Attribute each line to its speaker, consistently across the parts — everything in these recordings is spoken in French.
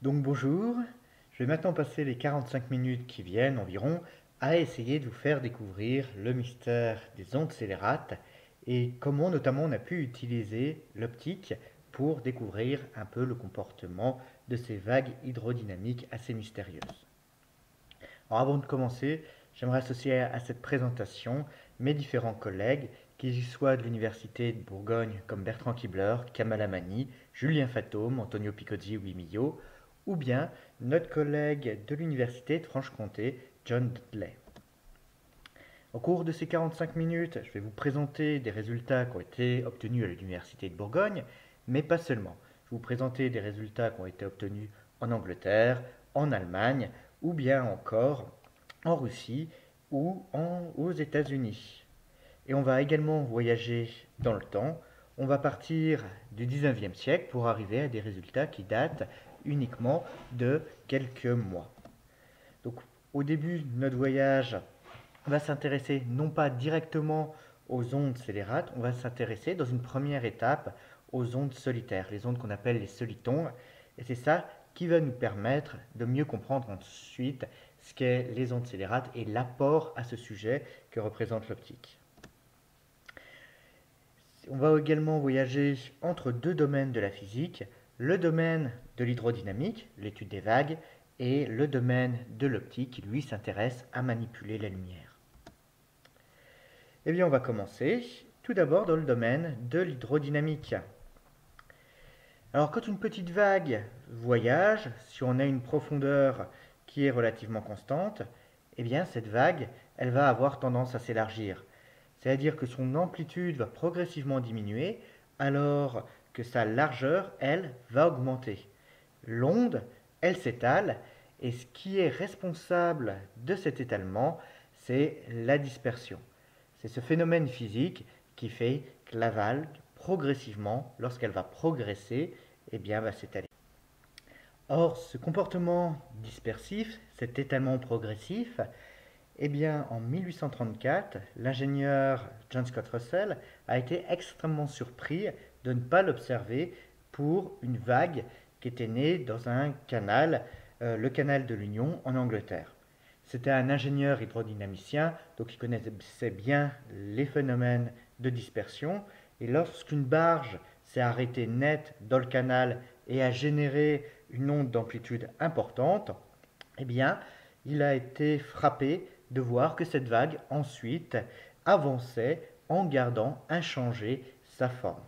Speaker 1: Donc bonjour, je vais maintenant passer les 45 minutes qui viennent environ à essayer de vous faire découvrir le mystère des ondes scélérates et comment notamment on a pu utiliser l'optique pour découvrir un peu le comportement de ces vagues hydrodynamiques assez mystérieuses. Alors avant de commencer, j'aimerais associer à cette présentation mes différents collègues, qu'ils soient de l'Université de Bourgogne comme Bertrand Kibler, Kamal Amani, Julien Fatome, Antonio Picozzi ou Millot, ou bien notre collègue de l'Université de Franche-Comté, John Dudley. Au cours de ces 45 minutes, je vais vous présenter des résultats qui ont été obtenus à l'Université de Bourgogne, mais pas seulement. Je vais vous présenter des résultats qui ont été obtenus en Angleterre, en Allemagne, ou bien encore en Russie ou aux États-Unis. Et on va également voyager dans le temps. On va partir du 19e siècle pour arriver à des résultats qui datent uniquement de quelques mois. Donc au début de notre voyage, on va s'intéresser non pas directement aux ondes scélérates, on va s'intéresser dans une première étape aux ondes solitaires, les ondes qu'on appelle les solitons. Et c'est ça qui va nous permettre de mieux comprendre ensuite ce qu'est les ondes scélérates et l'apport à ce sujet que représente l'optique. On va également voyager entre deux domaines de la physique, le domaine de l'hydrodynamique, l'étude des vagues, et le domaine de l'optique qui lui s'intéresse à manipuler la lumière. Eh bien, on va commencer tout d'abord dans le domaine de l'hydrodynamique. Alors, quand une petite vague voyage, si on a une profondeur qui est relativement constante, eh bien, cette vague, elle va avoir tendance à s'élargir. C'est-à-dire que son amplitude va progressivement diminuer, alors que sa largeur, elle, va augmenter. L'onde, elle s'étale, et ce qui est responsable de cet étalement, c'est la dispersion. C'est ce phénomène physique qui fait que la vague, progressivement, lorsqu'elle va progresser, eh bien, va s'étaler. Or, ce comportement dispersif, cet étalement progressif, eh bien, en 1834, l'ingénieur John Scott Russell a été extrêmement surpris de ne pas l'observer pour une vague qui était née dans un canal, le canal de l'Union en Angleterre. C'était un ingénieur hydrodynamicien, donc il connaissait bien les phénomènes de dispersion. Et lorsqu'une barge s'est arrêtée net dans le canal et a généré une onde d'amplitude importante, eh bien, il a été frappé de voir que cette vague ensuite avançait en gardant inchangée sa forme.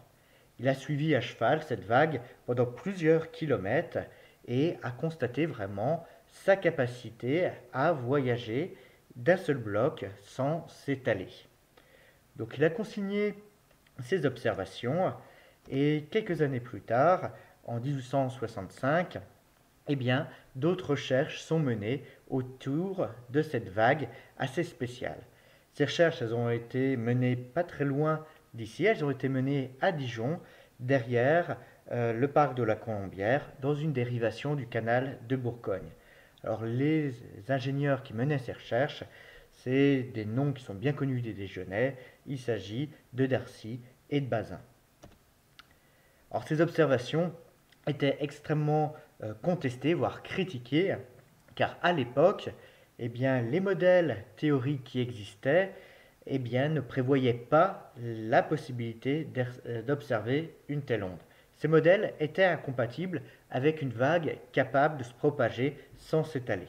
Speaker 1: Il a suivi à cheval cette vague pendant plusieurs kilomètres et a constaté vraiment sa capacité à voyager d'un seul bloc sans s'étaler. Donc il a consigné ses observations et quelques années plus tard, en 1865, eh bien, d'autres recherches sont menées autour de cette vague assez spéciale. Ces recherches, elles ont été menées pas très loin d'ici, elles ont été menées à Dijon, derrière le parc de la Colombière, dans une dérivation du canal de Bourgogne. Alors les ingénieurs qui menaient ces recherches, c'est des noms qui sont bien connus des Dijonais, il s'agit de Darcy et de Bazin. Alors ces observations étaient extrêmement contestées, voire critiquées, car à l'époque, eh bien, les modèles théoriques qui existaient eh bien, ne prévoyaient pas la possibilité d'observer une telle onde. Ces modèles étaient incompatibles avec une vague capable de se propager sans s'étaler.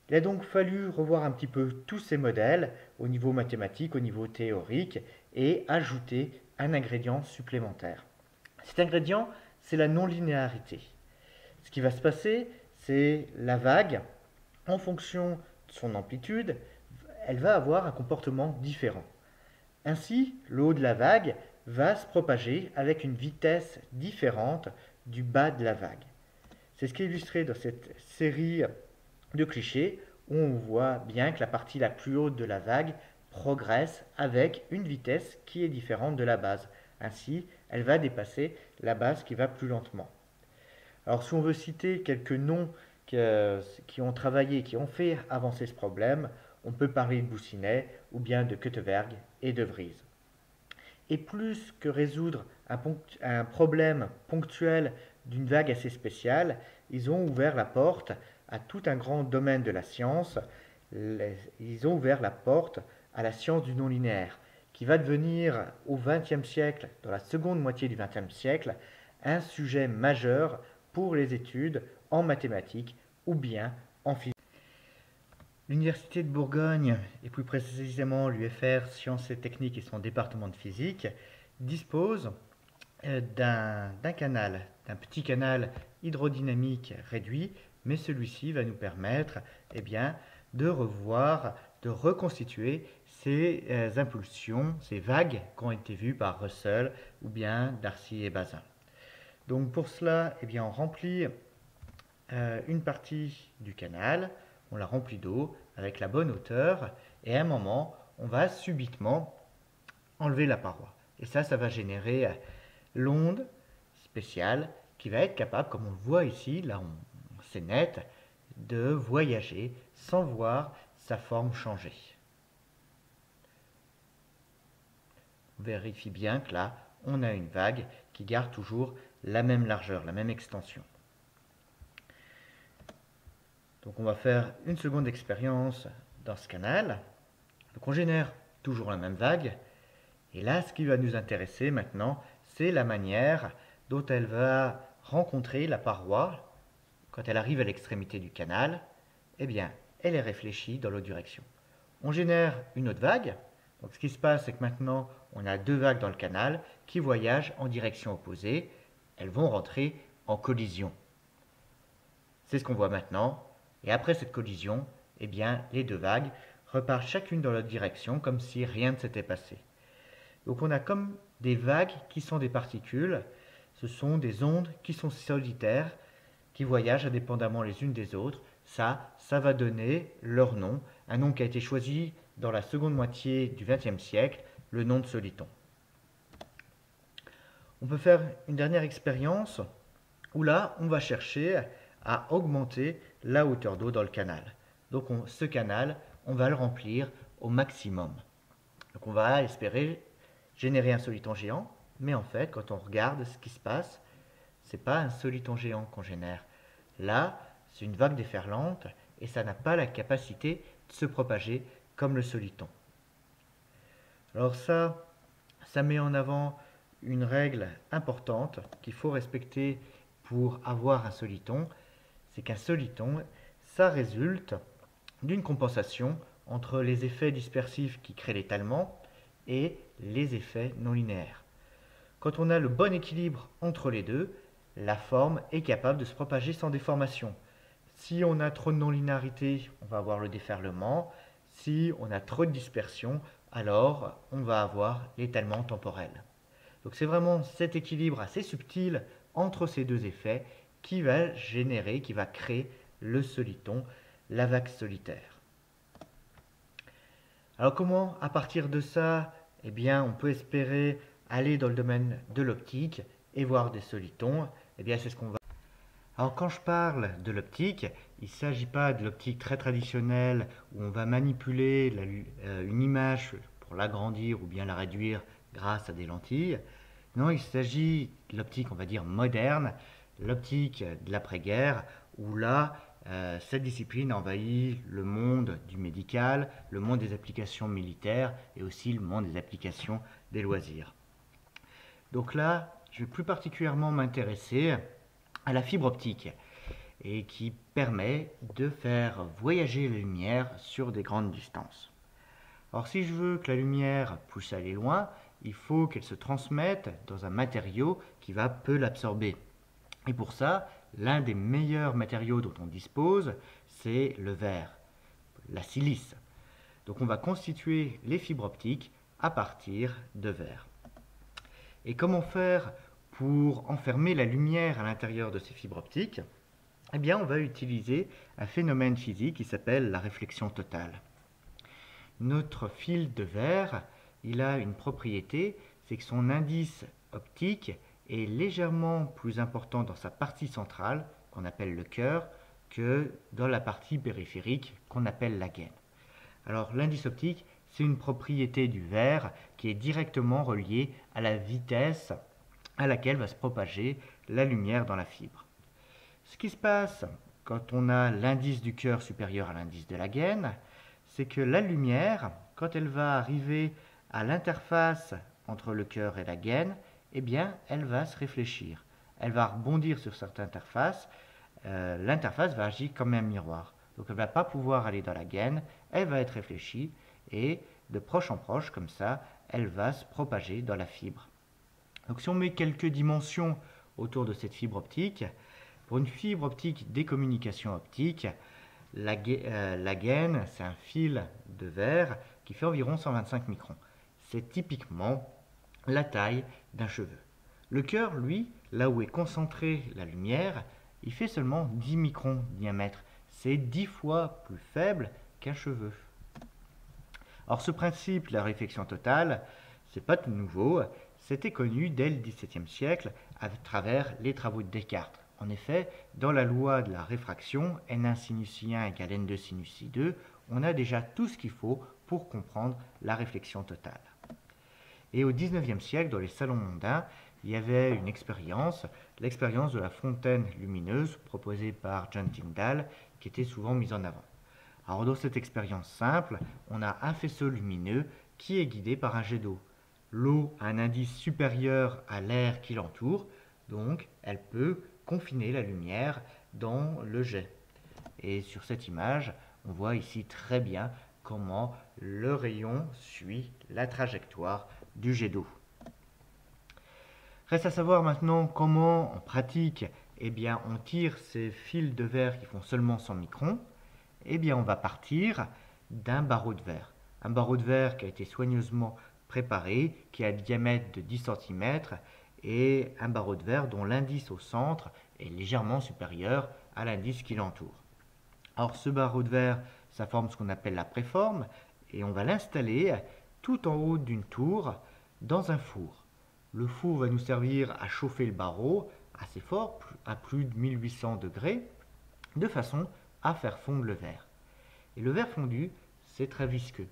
Speaker 1: Il a donc fallu revoir un petit peu tous ces modèles au niveau mathématique, au niveau théorique, et ajouter un ingrédient supplémentaire. Cet ingrédient, c'est la non-linéarité. Ce qui va se passer, c'est la vague, en fonction de son amplitude, elle va avoir un comportement différent. Ainsi, le haut de la vague va se propager avec une vitesse différente du bas de la vague. C'est ce qui est illustré dans cette série de clichés où on voit bien que la partie la plus haute de la vague progresse avec une vitesse qui est différente de la base. Ainsi, elle va dépasser la base qui va plus lentement. Alors si on veut citer quelques noms qui ont travaillé, qui ont fait avancer ce problème, on peut parler de Boussinet ou bien de Quetteberg et de Vries. Et plus que résoudre un problème ponctuel d'une vague assez spéciale. Ils ont ouvert la porte à tout un grand domaine de la science. Ils ont ouvert la porte à la science du non-linéaire, qui va devenir au XXe siècle, dans la seconde moitié du XXe siècle, un sujet majeur pour les études en mathématiques ou bien en physique. L'Université de Bourgogne, et plus précisément l'UFR Sciences et Techniques et son département de physique, dispose d'un canal, d'un petit canal hydrodynamique réduit, mais celui-ci va nous permettre de revoir, de reconstituer ces impulsions, ces vagues qui ont été vues par Russell ou bien Darcy et Bazin. Donc pour cela, on remplit une partie du canal, on la remplit d'eau avec la bonne hauteur, et à un moment, on va subitement enlever la paroi. Et ça va générer l'onde spéciale qui va être capable, comme on le voit ici, là c'est net, de voyager sans voir sa forme changer. On vérifie bien que là, on a une vague qui garde toujours la même largeur, la même extension. Donc on va faire une seconde expérience dans ce canal. Donc on génère toujours la même vague. Et là, ce qui va nous intéresser maintenant, c'est la manière dont elle va rencontrer la paroi quand elle arrive à l'extrémité du canal. Elle est réfléchie dans l'autre direction. On génère une autre vague. Donc ce qui se passe, c'est que maintenant, on a deux vagues dans le canal qui voyagent en direction opposée. Elles vont rentrer en collision. C'est ce qu'on voit maintenant. Et après cette collision, les deux vagues repartent chacune dans l'autre direction comme si rien ne s'était passé. Donc on a comme des vagues qui sont des particules. Ce sont des ondes qui sont solitaires, qui voyagent indépendamment les unes des autres. Ça va donner leur nom, un nom qui a été choisi dans la seconde moitié du XXe siècle, le nom de soliton. On peut faire une dernière expérience où là, on va chercher à augmenter la hauteur d'eau dans le canal. Donc ce canal, on va le remplir au maximum. Donc on va espérer générer un soliton géant, mais en fait, quand on regarde ce qui se passe, ce n'est pas un soliton géant qu'on génère. Là, c'est une vague déferlante et ça n'a pas la capacité de se propager comme le soliton. Alors ça met en avant une règle importante qu'il faut respecter pour avoir un soliton, c'est qu'un soliton, ça résulte d'une compensation entre les effets dispersifs qui créent l'étalement et les effets non linéaires. Quand on a le bon équilibre entre les deux, la forme est capable de se propager sans déformation. Si on a trop de non-linéarité, on va avoir le déferlement. Si on a trop de dispersion, alors on va avoir l'étalement temporel. Donc c'est vraiment cet équilibre assez subtil entre ces deux effets qui va générer, qui va créer le soliton, la vague solitaire. Alors comment, à partir de ça, on peut espérer aller dans le domaine de l'optique et voir des solitons? C'est ce qu'on va. Alors quand je parle de l'optique, il ne s'agit pas de l'optique très traditionnelle où on va manipuler une image pour l'agrandir ou bien la réduire grâce à des lentilles. Non, il s'agit de l'optique, on va dire, moderne, l'optique de l'après-guerre, où là, cette discipline envahit le monde du médical, le monde des applications militaires et aussi le monde des applications des loisirs. Donc là, je vais plus particulièrement m'intéresser à la fibre optique et qui permet de faire voyager la lumière sur des grandes distances. Alors si je veux que la lumière puisse aller loin, il faut qu'elle se transmette dans un matériau qui va peu l'absorber. Et pour ça, l'un des meilleurs matériaux dont on dispose, c'est le verre, la silice. Donc on va constituer les fibres optiques à partir de verre. Et comment faire pour enfermer la lumière à l'intérieur de ces fibres optiques? On va utiliser un phénomène physique qui s'appelle la réflexion totale. Notre fil de verre, il a une propriété, c'est que son indice optique est légèrement plus important dans sa partie centrale, qu'on appelle le cœur, que dans la partie périphérique, qu'on appelle la gaine. Alors l'indice optique, c'est une propriété du verre qui est directement reliée à la vitesse à laquelle va se propager la lumière dans la fibre. Ce qui se passe quand on a l'indice du cœur supérieur à l'indice de la gaine, c'est que la lumière, quand elle va arriver à l'interface entre le cœur et la gaine, eh bien, elle va se réfléchir. Elle va rebondir sur cette interface. L'interface va agir comme un miroir. Donc elle ne va pas pouvoir aller dans la gaine, elle va être réfléchie et de proche en proche, comme ça, elle va se propager dans la fibre. Donc si on met quelques dimensions autour de cette fibre optique, pour une fibre optique des communications optiques, la gaine, c'est un fil de verre qui fait environ 125 microns. C'est typiquement la taille d'un cheveu. Le cœur, lui, là où est concentrée la lumière, il fait seulement 10 microns de diamètre. C'est 10 fois plus faible qu'un cheveu. Or, ce principe, la réflexion totale, c'est pas tout nouveau. C'était connu dès le XVIIe siècle à travers les travaux de Descartes. En effet, dans la loi de la réfraction, N1 sinus I1 égale N2 sinus I2, on a déjà tout ce qu'il faut pour comprendre la réflexion totale. Et au XIXe siècle, dans les salons mondains, il y avait une expérience, l'expérience de la fontaine lumineuse proposée par John Tyndall, qui était souvent mise en avant. Alors dans cette expérience simple, on a un faisceau lumineux qui est guidé par un jet d'eau. L'eau a un indice supérieur à l'air qui l'entoure, donc elle peut confiner la lumière dans le jet. Et sur cette image, on voit ici très bien comment le rayon suit la trajectoire du jet d'eau. Reste à savoir maintenant comment en pratique on tire ces fils de verre qui font seulement 100 microns. On va partir d'un barreau de verre. Un barreau de verre qui a été soigneusement préparé, qui a un diamètre de 10 cm et un barreau de verre dont l'indice au centre est légèrement supérieur à l'indice qui l'entoure. Alors ce barreau de verre, ça forme ce qu'on appelle la préforme et on va l'installer tout en haut d'une tour dans un four. Le four va nous servir à chauffer le barreau assez fort, à plus de 1800 degrés, de façon à faire fondre le verre. Et le verre fondu, c'est très visqueux.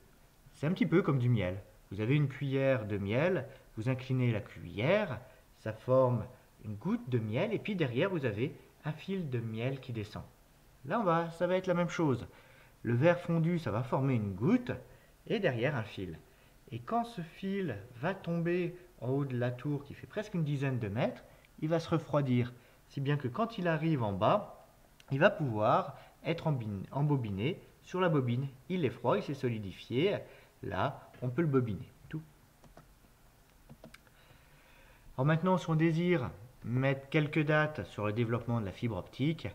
Speaker 1: C'est un petit peu comme du miel. Vous avez une cuillère de miel, vous inclinez la cuillère, ça forme une goutte de miel, et puis derrière vous avez un fil de miel qui descend. Là, ça va être la même chose. Le verre fondu, ça va former une goutte, et derrière un fil. Et quand ce fil va tomber en haut de la tour, qui fait presque une dizaine de mètres, il va se refroidir. Si bien que quand il arrive en bas, il va pouvoir être embobiné. Sur la bobine, il est froid, il s'est solidifié. Là, on peut le bobiner. Tout. Alors maintenant, si on désire mettre quelques dates sur le développement de la fibre optique,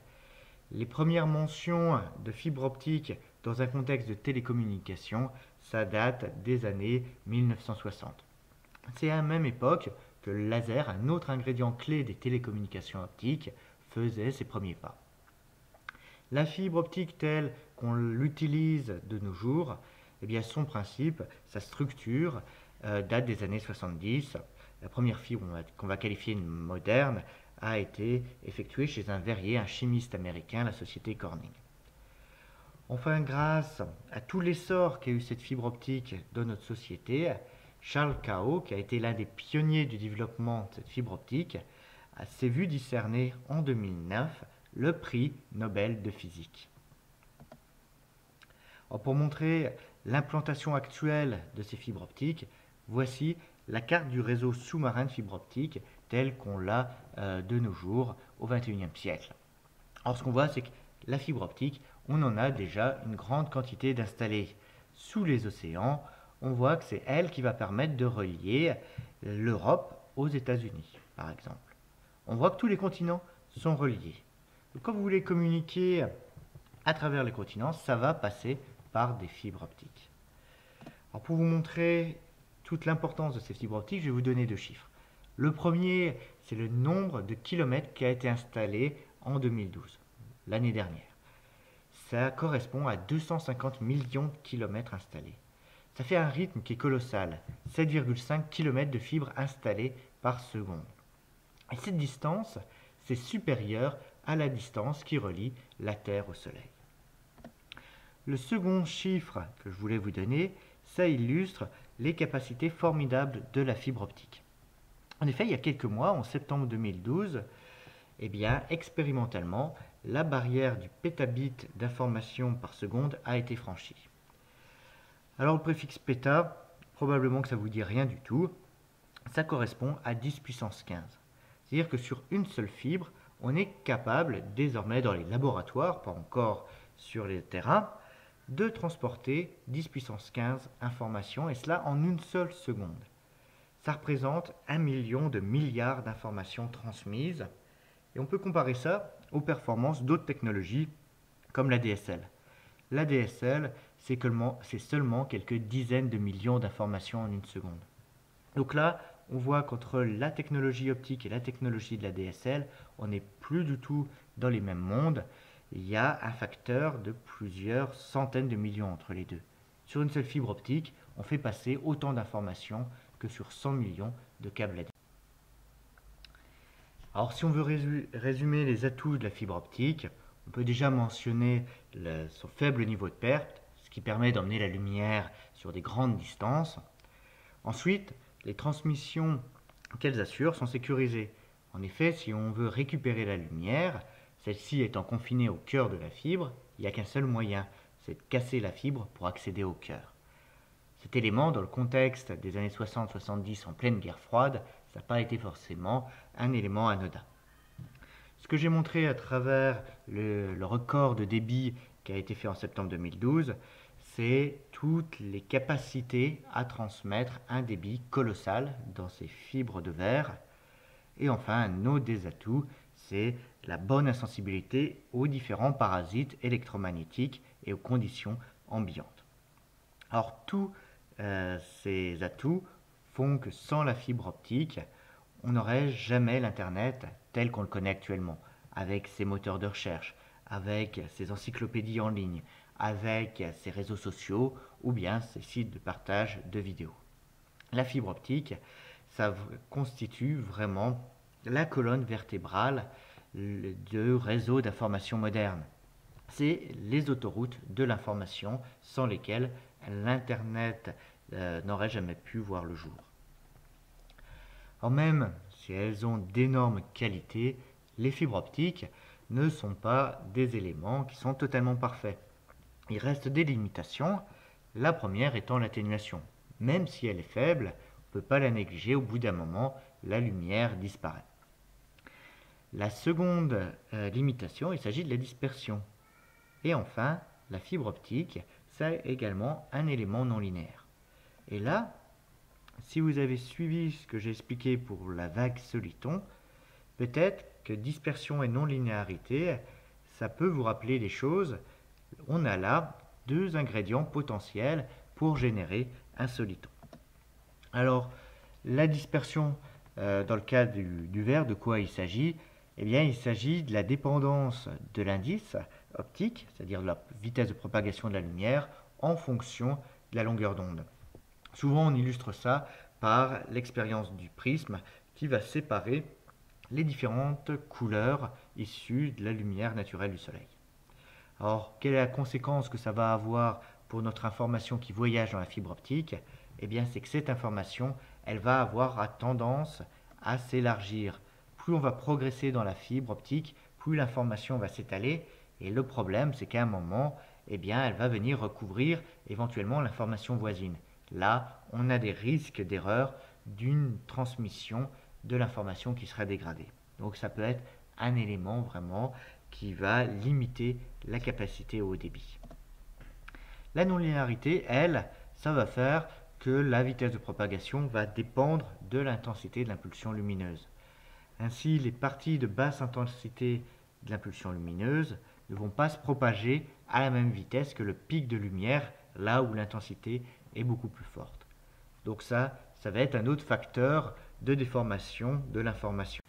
Speaker 1: les premières mentions de fibre optique dans un contexte de télécommunication, ça date des années 1960. C'est à la même époque que le laser, un autre ingrédient clé des télécommunications optiques, faisait ses premiers pas. La fibre optique telle qu'on l'utilise de nos jours, son principe, sa structure, date des années 70. La première fibre qu'on va qualifier de moderne a été effectuée chez un verrier, un chimiste américain, la société Corning. Enfin, grâce à tout l'essor qu'a eu cette fibre optique dans notre société, Charles Kao, qui a été l'un des pionniers du développement de cette fibre optique, s'est vu décerner en 2009 le prix Nobel de physique. Alors pour montrer l'implantation actuelle de ces fibres optiques, voici la carte du réseau sous-marin de fibres optiques tel qu'on l'a de nos jours au XXIe siècle. Alors ce qu'on voit, c'est que la fibre optique, on en a déjà une grande quantité d'installés sous les océans. On voit que c'est elle qui va permettre de relier l'Europe aux États-Unis, par exemple. On voit que tous les continents sont reliés. Donc, quand vous voulez communiquer à travers les continents, ça va passer par des fibres optiques. Alors, pour vous montrer toute l'importance de ces fibres optiques, je vais vous donner deux chiffres. Le premier, c'est le nombre de kilomètres qui a été installé en 2012, l'année dernière. Ça correspond à 250 millions de kilomètres installés. Ça fait un rythme qui est colossal, 7,5 km de fibres installées par seconde. Et cette distance, c'est supérieur à la distance qui relie la Terre au Soleil. Le second chiffre que je voulais vous donner, ça illustre les capacités formidables de la fibre optique. En effet, il y a quelques mois, en septembre 2012, eh bien, expérimentalement, la barrière du pétabit d'information par seconde a été franchie. Alors le préfixe péta, probablement que ça ne vous dit rien du tout, ça correspond à 10 puissance 15. C'est-à-dire que sur une seule fibre, on est capable, désormais dans les laboratoires, pas encore sur les terrains, de transporter 10 puissance 15 informations, et cela en une seule seconde. Ça représente 1 million de milliards d'informations transmises, et on peut comparer ça aux performances d'autres technologies, comme la DSL. La DSL, c'est seulement quelques dizaines de millions d'informations en une seconde. Donc là, on voit qu'entre la technologie optique et la technologie de la DSL, on n'est plus du tout dans les mêmes mondes. Il y a un facteur de plusieurs centaines de millions entre les deux. Sur une seule fibre optique, on fait passer autant d'informations que sur 100 millions de câbles ADSL. Alors si on veut résumer les atouts de la fibre optique, on peut déjà mentionner son faible niveau de perte, ce qui permet d'emmener la lumière sur des grandes distances. Ensuite, les transmissions qu'elles assurent sont sécurisées. En effet, si on veut récupérer la lumière, celle-ci étant confinée au cœur de la fibre, il n'y a qu'un seul moyen, c'est de casser la fibre pour accéder au cœur. Cet élément, dans le contexte des années 60-70 en pleine guerre froide, ça n'a pas été forcément un élément anodin. Ce que j'ai montré à travers le record de débit qui a été fait en septembre 2012, c'est toutes les capacités à transmettre un débit colossal dans ces fibres de verre. Et enfin, un autre des atouts, c'est la bonne insensibilité aux différents parasites électromagnétiques et aux conditions ambiantes. Alors, tous ces atouts font que sans la fibre optique, on n'aurait jamais l'Internet tel qu'on le connaît actuellement, avec ses moteurs de recherche, avec ses encyclopédies en ligne, avec ses réseaux sociaux ou bien ses sites de partage de vidéos. La fibre optique, ça constitue vraiment la colonne vertébrale du réseau d'information moderne. C'est les autoroutes de l'information sans lesquelles l'Internet n'aurait jamais pu voir le jour. Alors même si elles ont d'énormes qualités, les fibres optiques ne sont pas des éléments qui sont totalement parfaits. Il reste des limitations, la première étant l'atténuation. Même si elle est faible, on ne peut pas la négliger, au bout d'un moment, la lumière disparaît. La seconde limitation, il s'agit de la dispersion. Et enfin, la fibre optique, c'est également un élément non linéaire. Et là, si vous avez suivi ce que j'ai expliqué pour la vague soliton, peut-être que dispersion et non-linéarité, ça peut vous rappeler des choses. On a là deux ingrédients potentiels pour générer un soliton. Alors, la dispersion, dans le cas du verre, de quoi il s'agit? Eh bien, il s'agit de la dépendance de l'indice optique, c'est-à-dire de la vitesse de propagation de la lumière, en fonction de la longueur d'onde. Souvent, on illustre ça par l'expérience du prisme qui va séparer les différentes couleurs issues de la lumière naturelle du Soleil. Alors, quelle est la conséquence que ça va avoir pour notre information qui voyage dans la fibre optique? Eh bien, c'est que cette information, elle va avoir tendance à s'élargir. Plus on va progresser dans la fibre optique, plus l'information va s'étaler. Et le problème, c'est qu'à un moment, eh bien, elle va venir recouvrir éventuellement l'information voisine. Là, on a des risques d'erreur d'une transmission de l'information qui serait dégradée. Donc ça peut être un élément vraiment qui va limiter la capacité au haut débit. La non-linéarité, elle, ça va faire que la vitesse de propagation va dépendre de l'intensité de l'impulsion lumineuse. Ainsi, les parties de basse intensité de l'impulsion lumineuse ne vont pas se propager à la même vitesse que le pic de lumière, là où l'intensité est beaucoup plus forte. Donc ça va être un autre facteur de déformation de l'information.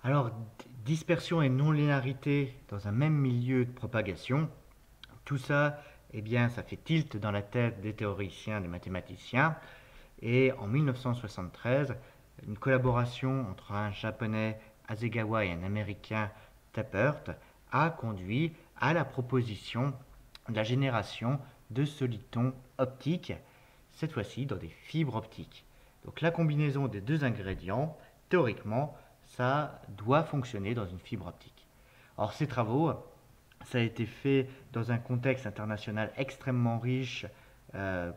Speaker 1: Alors, dispersion et non-linéarité dans un même milieu de propagation, tout ça, eh bien, ça fait tilt dans la tête des théoriciens, des mathématiciens. Et en 1973, une collaboration entre un japonais Hasegawa et un américain Tappert a conduit à la proposition de la génération de solitons optiques, cette fois-ci dans des fibres optiques. Donc la combinaison des deux ingrédients, théoriquement, ça doit fonctionner dans une fibre optique. Or, ces travaux, ça a été fait dans un contexte international extrêmement riche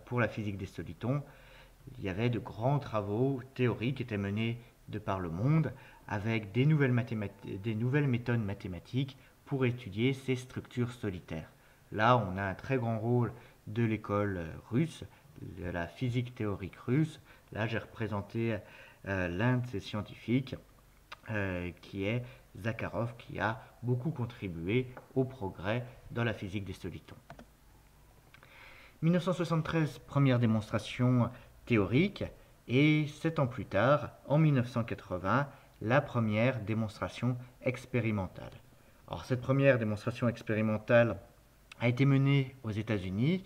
Speaker 1: pour la physique des solitons. Il y avait de grands travaux théoriques qui étaient menés de par le monde avec des nouvelles méthodes mathématiques pour étudier ces structures solitaires. Là, on a un très grand rôle de l'école russe, de la physique théorique russe. Là, j'ai représenté l'un de ces scientifiques qui est Zakharov, qui a beaucoup contribué au progrès dans la physique des solitons. 1973, première démonstration théorique, et 7 ans plus tard, en 1980, la première démonstration expérimentale. Alors, cette première démonstration expérimentale a été menée aux États-Unis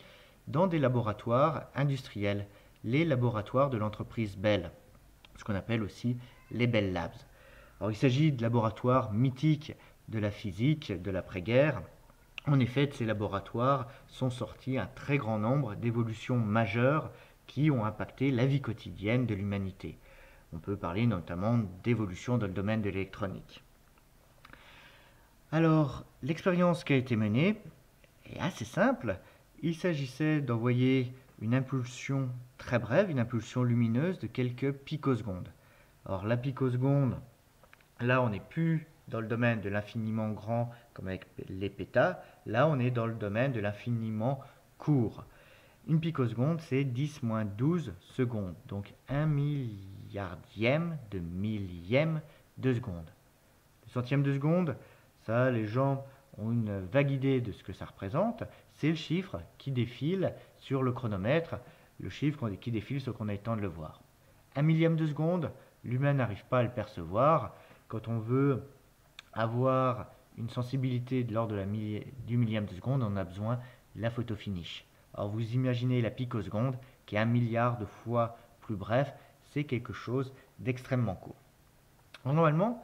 Speaker 1: dans des laboratoires industriels, les laboratoires de l'entreprise Bell, ce qu'on appelle aussi les Bell Labs. Alors, il s'agit de laboratoires mythiques de la physique de l'après-guerre. En effet, de ces laboratoires sont sortis un très grand nombre d'évolutions majeures qui ont impacté la vie quotidienne de l'humanité. On peut parler notamment d'évolution dans le domaine de l'électronique. Alors, l'expérience qui a été menée est assez simple. Il s'agissait d'envoyer une impulsion très brève, une impulsion lumineuse de quelques picosecondes. Or, la picoseconde, là, on n'est plus dans le domaine de l'infiniment grand comme avec les pétas. Là, on est dans le domaine de l'infiniment court. Une picoseconde, c'est 10-12 secondes, donc 1 milliardième de millième de seconde. Le centième de seconde, ça, les gens ont une vague idée de ce que ça représente. C'est le chiffre qui défile sur le chronomètre, le chiffre qui défile sans qu'on ait le temps de le voir. 1 millième de seconde, l'humain n'arrive pas à le percevoir. Quand on veut avoir une sensibilité de l'ordre du millième de seconde, on a besoin de la photo finish. Alors vous imaginez la picoseconde qui est 1 milliard de fois plus bref, c'est quelque chose d'extrêmement court. Alors, normalement,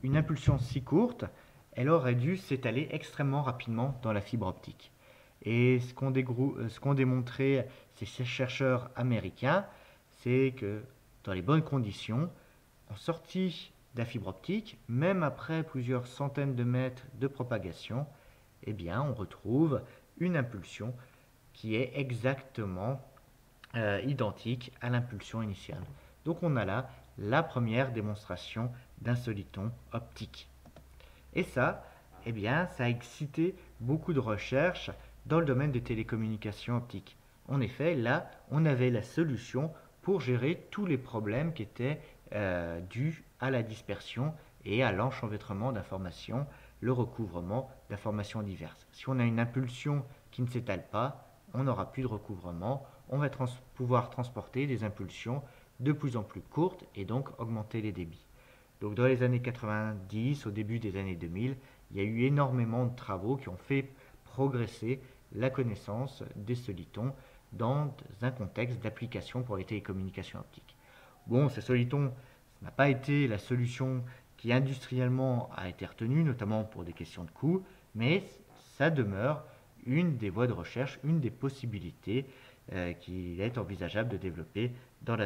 Speaker 1: une impulsion si courte, elle aurait dû s'étaler extrêmement rapidement dans la fibre optique. Et ce qu'ont démontré ces chercheurs américains, c'est que dans les bonnes conditions, en sortie de la fibre optique, même après plusieurs centaines de mètres de propagation, eh bien, on retrouve une impulsion qui est exactement identique à l'impulsion initiale. Donc on a là la première démonstration d'un soliton optique. Et ça, eh bien, ça a excité beaucoup de recherches dans le domaine des télécommunications optiques. En effet, là, on avait la solution pour gérer tous les problèmes qui étaient dus à la dispersion et à l'enchevêtrement d'informations, le recouvrement d'informations diverses. Si on a une impulsion qui ne s'étale pas, on n'aura plus de recouvrement, on va pouvoir transporter des impulsions de plus en plus courtes et donc augmenter les débits. Donc dans les années 90, au début des années 2000, il y a eu énormément de travaux qui ont fait progresser la connaissance des solitons dans un contexte d'application pour les télécommunications optiques. Bon, ces solitons, ça n'a pas été la solution qui industriellement a été retenue, notamment pour des questions de coût, mais ça demeure une des voies de recherche, une des possibilités qu'il est envisageable de développer dans la...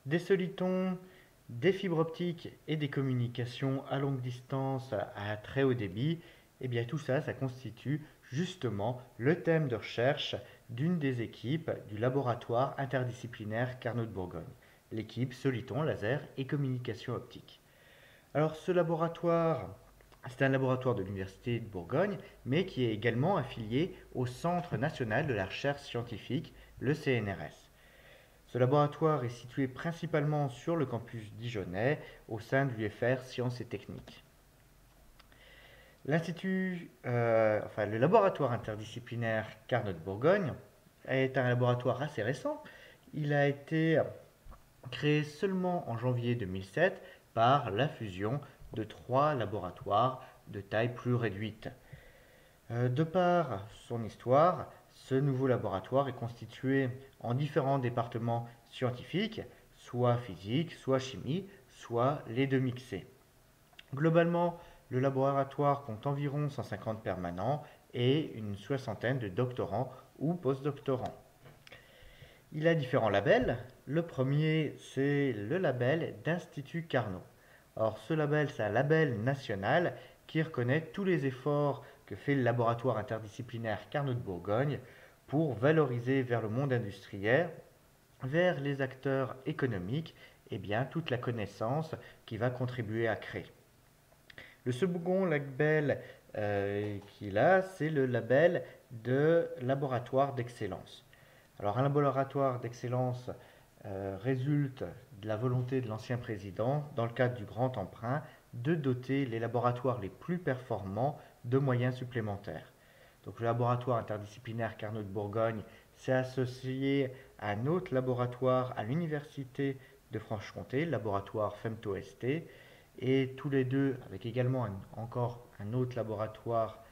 Speaker 1: Des solitons, des fibres optiques et des communications à longue distance à très haut débit, eh bien tout ça, ça constitue justement le thème de recherche d'une des équipes du laboratoire interdisciplinaire Carnot de Bourgogne, l'équipe Soliton, laser et communication optique. Alors ce laboratoire, c'est un laboratoire de l'Université de Bourgogne, mais qui est également affilié au Centre national de la recherche scientifique, le CNRS. Ce laboratoire est situé principalement sur le campus dijonnais, au sein de l'UFR Sciences et Techniques. Le laboratoire interdisciplinaire Carnot de Bourgogne est un laboratoire assez récent. Il a été créé seulement en janvier 2007 par la fusion de 3 laboratoires de taille plus réduite. De par son histoire, ce nouveau laboratoire est constitué en différents départements scientifiques, soit physique, soit chimie, soit les deux mixés. Globalement, le laboratoire compte environ 150 permanents et une soixantaine de doctorants ou postdoctorants. Il a différents labels, le premier, c'est le label d'Institut Carnot. Alors ce label, c'est un label national qui reconnaît tous les efforts que fait le laboratoire interdisciplinaire Carnot de Bourgogne pour valoriser vers le monde industriel, vers les acteurs économiques, et bien toute la connaissance qui va contribuer à créer. Le second label qu'il a, c'est le label de laboratoire d'excellence. Alors un laboratoire d'excellence résulte de la volonté de l'ancien président, dans le cadre du grand emprunt, de doter les laboratoires les plus performants de moyens supplémentaires. Donc le laboratoire interdisciplinaire Carnot de Bourgogne s'est associé à un autre laboratoire à l'université de Franche-Comté, le laboratoire FemtoST, et tous les deux, avec également encore un autre laboratoire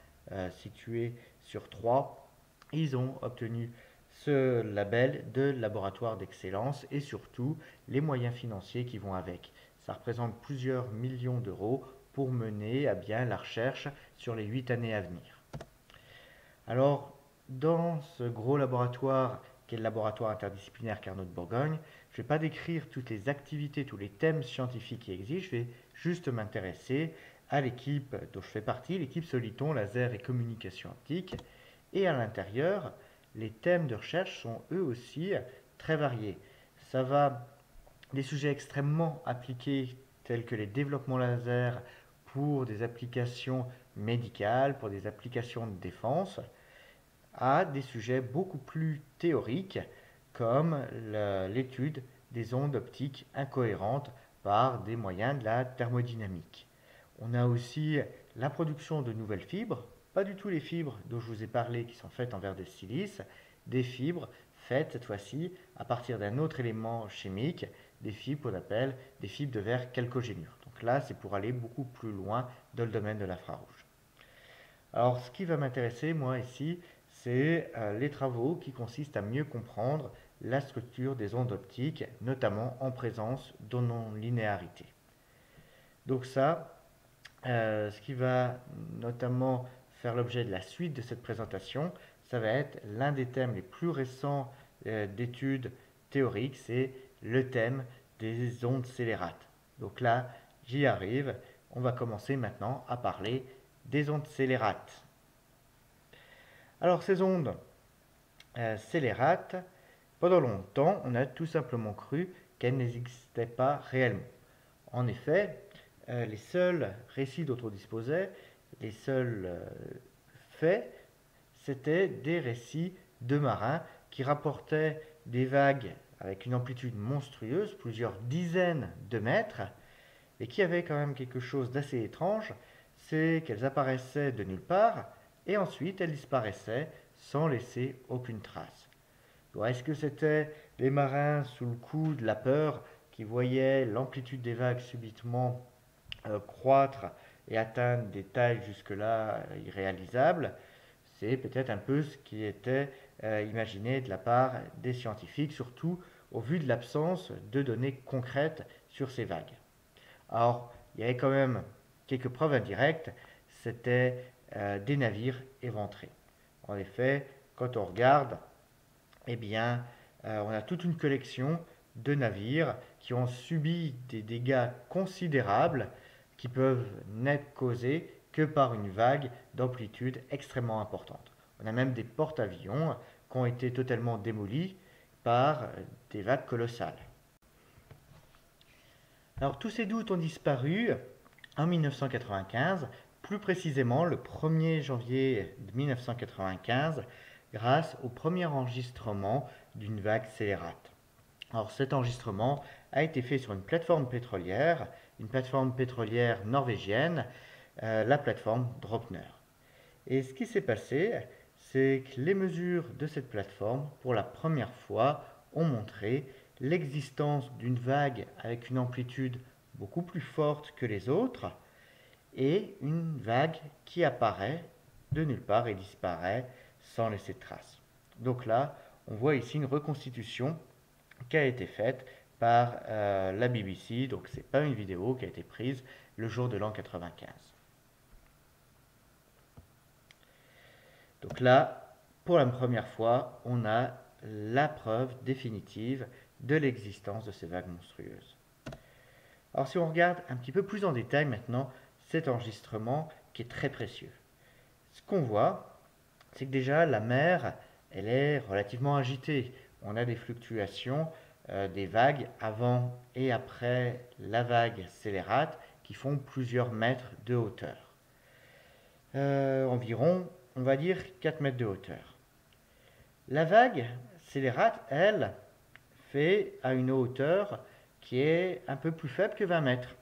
Speaker 1: situé sur Troyes, ils ont obtenu ce label de laboratoire d'excellence et surtout les moyens financiers qui vont avec. Ça représente plusieurs millions d'euros pour mener à bien la recherche sur les 8 années à venir. Alors, dans ce gros laboratoire qu'est le laboratoire interdisciplinaire Carnot de Bourgogne, je ne vais pas décrire toutes les activités, tous les thèmes scientifiques qui existent, je vais juste m'intéresser à l'équipe dont je fais partie, l'équipe Soliton, laser et communication optique. Et à l'intérieur, les thèmes de recherche sont eux aussi très variés. Ça va des sujets extrêmement appliqués tels que les développements laser pour des applications médicales, pour des applications de défense, à des sujets beaucoup plus théoriques comme l'étude des ondes optiques incohérentes par des moyens de la thermodynamique. On a aussi la production de nouvelles fibres, pas du tout les fibres dont je vous ai parlé qui sont faites en verre de silice, des fibres faites cette fois-ci à partir d'un autre élément chimique, des fibres qu'on appelle des fibres de verre chalcogénure. Donc là, c'est pour aller beaucoup plus loin dans le domaine de l'infrarouge. Alors, ce qui va m'intéresser, moi, ici, c'est les travaux qui consistent à mieux comprendre la structure des ondes optiques, notamment en présence de non-linéarité. Donc ça, ce qui va notamment faire l'objet de la suite de cette présentation, ça va être l'un des thèmes les plus récents d'études théoriques, c'est le thème des ondes scélérates. Donc là, j'y arrive. On va commencer maintenant à parler des ondes scélérates. Alors ces ondes scélérates, pendant longtemps, on a tout simplement cru qu'elles n'existaient pas réellement. En effet, les seuls récits dont on disposait, les seuls faits, c'était des récits de marins qui rapportaient des vagues avec une amplitude monstrueuse, plusieurs dizaines de mètres, et qui avaient quand même quelque chose d'assez étrange, c'est qu'elles apparaissaient de nulle part, et ensuite elles disparaissaient sans laisser aucune trace. Est-ce que c'était les marins sous le coup de la peur qui voyaient l'amplitude des vagues subitement croître et atteindre des tailles jusque-là irréalisables? C'est peut-être un peu ce qui était imaginé de la part des scientifiques, surtout au vu de l'absence de données concrètes sur ces vagues. Alors, il y avait quand même quelques preuves indirectes, c'était des navires éventrés. En effet, quand on regarde, eh bien, on a toute une collection de navires qui ont subi des dégâts considérables qui peuvent n'être causés que par une vague d'amplitude extrêmement importante. On a même des porte-avions qui ont été totalement démolis par des vagues colossales. Alors tous ces doutes ont disparu en 1995, plus précisément le 1er janvier 1995, grâce au premier enregistrement d'une vague scélérate. Alors cet enregistrement a été fait sur une plateforme pétrolière norvégienne, la plateforme Dropner. Et ce qui s'est passé, c'est que les mesures de cette plateforme, pour la première fois, ont montré l'existence d'une vague avec une amplitude beaucoup plus forte que les autres et une vague qui apparaît de nulle part et disparaît sans laisser de traces. Donc là, on voit ici une reconstitution qui a été faite par la BBC, donc ce n'est pas une vidéo qui a été prise le jour de l'an 95. Donc là, pour la première fois, on a la preuve définitive de l'existence de ces vagues monstrueuses. Alors si on regarde un petit peu plus en détail maintenant cet enregistrement qui est très précieux. Ce qu'on voit, c'est que déjà la mer, elle est relativement agitée. On a des fluctuations des vagues avant et après la vague scélérate qui font plusieurs mètres de hauteur. Environ, on va dire 4 mètres de hauteur. La vague scélérate, elle, fait à une hauteur qui est un peu plus faible que 20 mètres.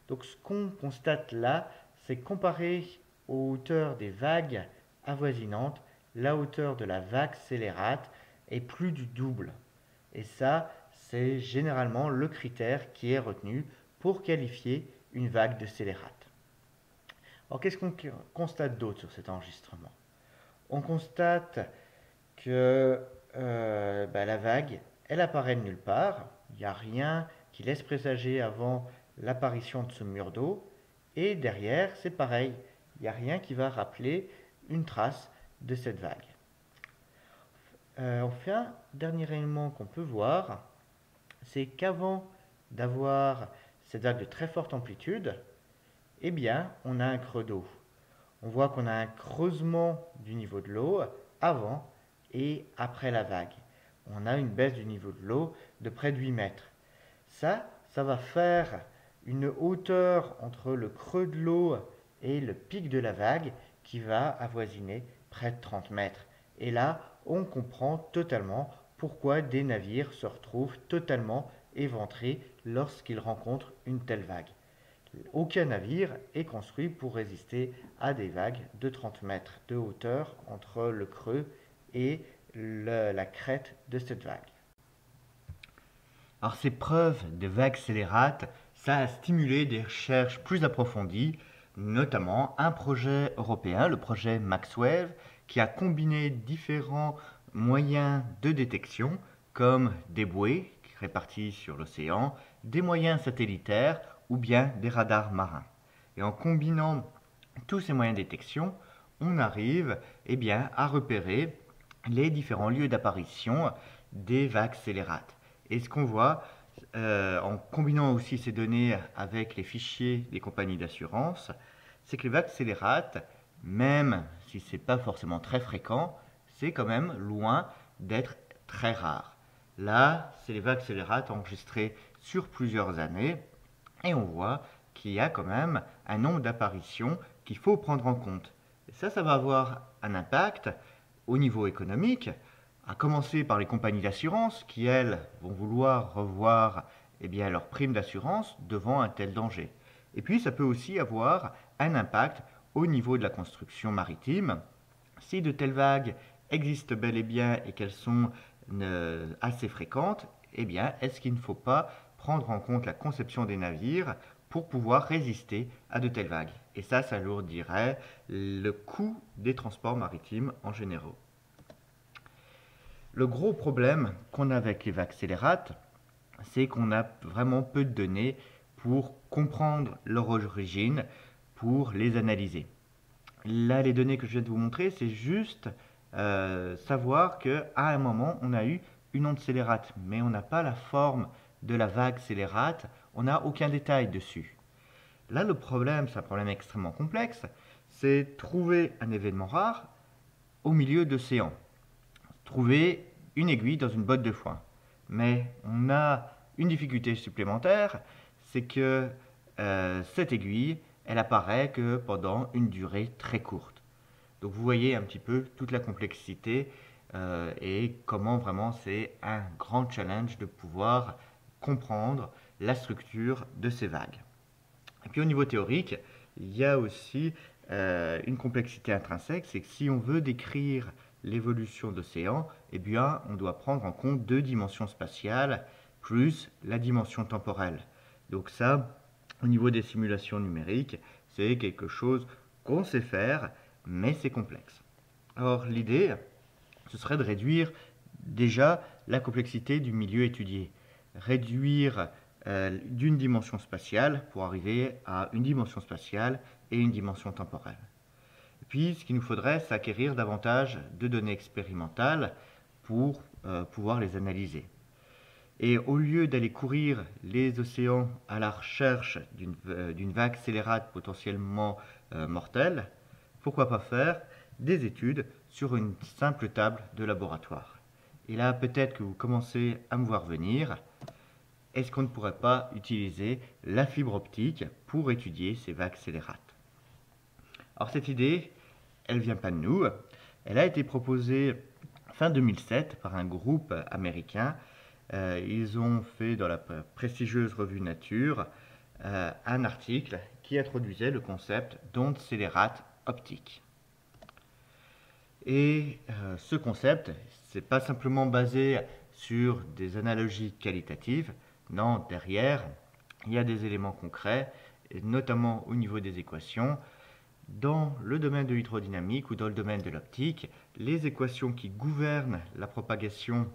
Speaker 1: Donc ce qu'on constate là, c'est comparé aux hauteurs des vagues avoisinantes, la hauteur de la vague scélérate est plus du double. Et ça, c'est généralement le critère qui est retenu pour qualifier une vague de scélérate. Alors qu'est-ce qu'on constate d'autre sur cet enregistrement? On constate que la vague, elle apparaît de nulle part. Il n'y a rien qui laisse présager avant l'apparition de ce mur d'eau. Et derrière, c'est pareil. Il n'y a rien qui va rappeler une trace de cette vague. Enfin, dernier élément qu'on peut voir, c'est qu'avant d'avoir cette vague de très forte amplitude, eh bien, on a un creux d'eau. On voit qu'on a un creusement du niveau de l'eau avant et après la vague. On a une baisse du niveau de l'eau de près de 8 mètres. Ça va faire une hauteur entre le creux de l'eau et le pic de la vague qui va avoisiner près de 30 mètres. Et là, on comprend totalement pourquoi des navires se retrouvent totalement éventrés lorsqu'ils rencontrent une telle vague. Aucun navire est construit pour résister à des vagues de 30 mètres de hauteur entre le creux et la crête de cette vague. Alors ces preuves de vagues scélérates, ça a stimulé des recherches plus approfondies, notamment un projet européen, le projet MaxWave, qui a combiné différents moyens de détection, comme des bouées réparties sur l'océan, des moyens satellitaires ou bien des radars marins. Et en combinant tous ces moyens de détection, on arrive à repérer les différents lieux d'apparition des vagues scélérates. Et ce qu'on voit, en combinant aussi ces données avec les fichiers des compagnies d'assurance, c'est que les vagues scélérates, même si ce n'est pas forcément très fréquent, c'est quand même loin d'être très rare. Là, c'est les vagues scélérates enregistrées sur plusieurs années, et on voit qu'il y a quand même un nombre d'apparitions qu'il faut prendre en compte. Et ça va avoir un impact au niveau économique, à commencer par les compagnies d'assurance qui, elles, vont vouloir revoir leur prime d'assurance devant un tel danger. Et puis, ça peut aussi avoir un impact au niveau de la construction maritime. Si de telles vagues existent bel et bien et qu'elles sont assez fréquentes, est-ce qu'il ne faut pas prendre en compte la conception des navires pour pouvoir résister à de telles vagues? Et ça alourdirait le coût des transports maritimes en général. Le gros problème qu'on a avec les vagues scélérates, c'est qu'on a vraiment peu de données pour comprendre leur origine, pour les analyser. Là, les données que je viens de vous montrer, c'est juste savoir qu'à un moment, on a eu une onde scélérate, mais on n'a pas la forme de la vague scélérate, on n'a aucun détail dessus. Là, le problème, c'est un problème extrêmement complexe, c'est trouver un événement rare au milieu d'océan. Trouver une aiguille dans une botte de foin. Mais on a une difficulté supplémentaire, c'est que cette aiguille, elle apparaît que pendant une durée très courte. Donc vous voyez un petit peu toute la complexité et comment vraiment c'est un grand challenge de pouvoir comprendre la structure de ces vagues. Et puis au niveau théorique, il y a aussi une complexité intrinsèque, c'est que si on veut décrire l'évolution d'océan, on doit prendre en compte 2 dimensions spatiales plus la dimension temporelle. Donc ça, au niveau des simulations numériques, c'est quelque chose qu'on sait faire, mais c'est complexe. Or, l'idée, ce serait de réduire déjà la complexité du milieu étudié. Réduire d'une dimension spatiale pour arriver à une dimension spatiale et une dimension temporelle. Et puis, ce qu'il nous faudrait, c'est acquérir davantage de données expérimentales pour pouvoir les analyser. Et au lieu d'aller courir les océans à la recherche d'une vague scélérate potentiellement mortelle, pourquoi pas faire des études sur une simple table de laboratoire. Et là, peut-être que vous commencez à me voir venir. Est-ce qu'on ne pourrait pas utiliser la fibre optique pour étudier ces vagues scélérates? Alors cette idée, elle vient pas de nous. Elle a été proposée fin 2007 par un groupe américain. Ils ont fait dans la prestigieuse revue Nature un article qui introduisait le concept d'onde scélérate optique. Et ce concept, c'est pas simplement basé sur des analogies qualitatives. Non, derrière, il y a des éléments concrets, et notamment au niveau des équations. Dans le domaine de l'hydrodynamique ou dans le domaine de l'optique, les équations qui gouvernent la propagation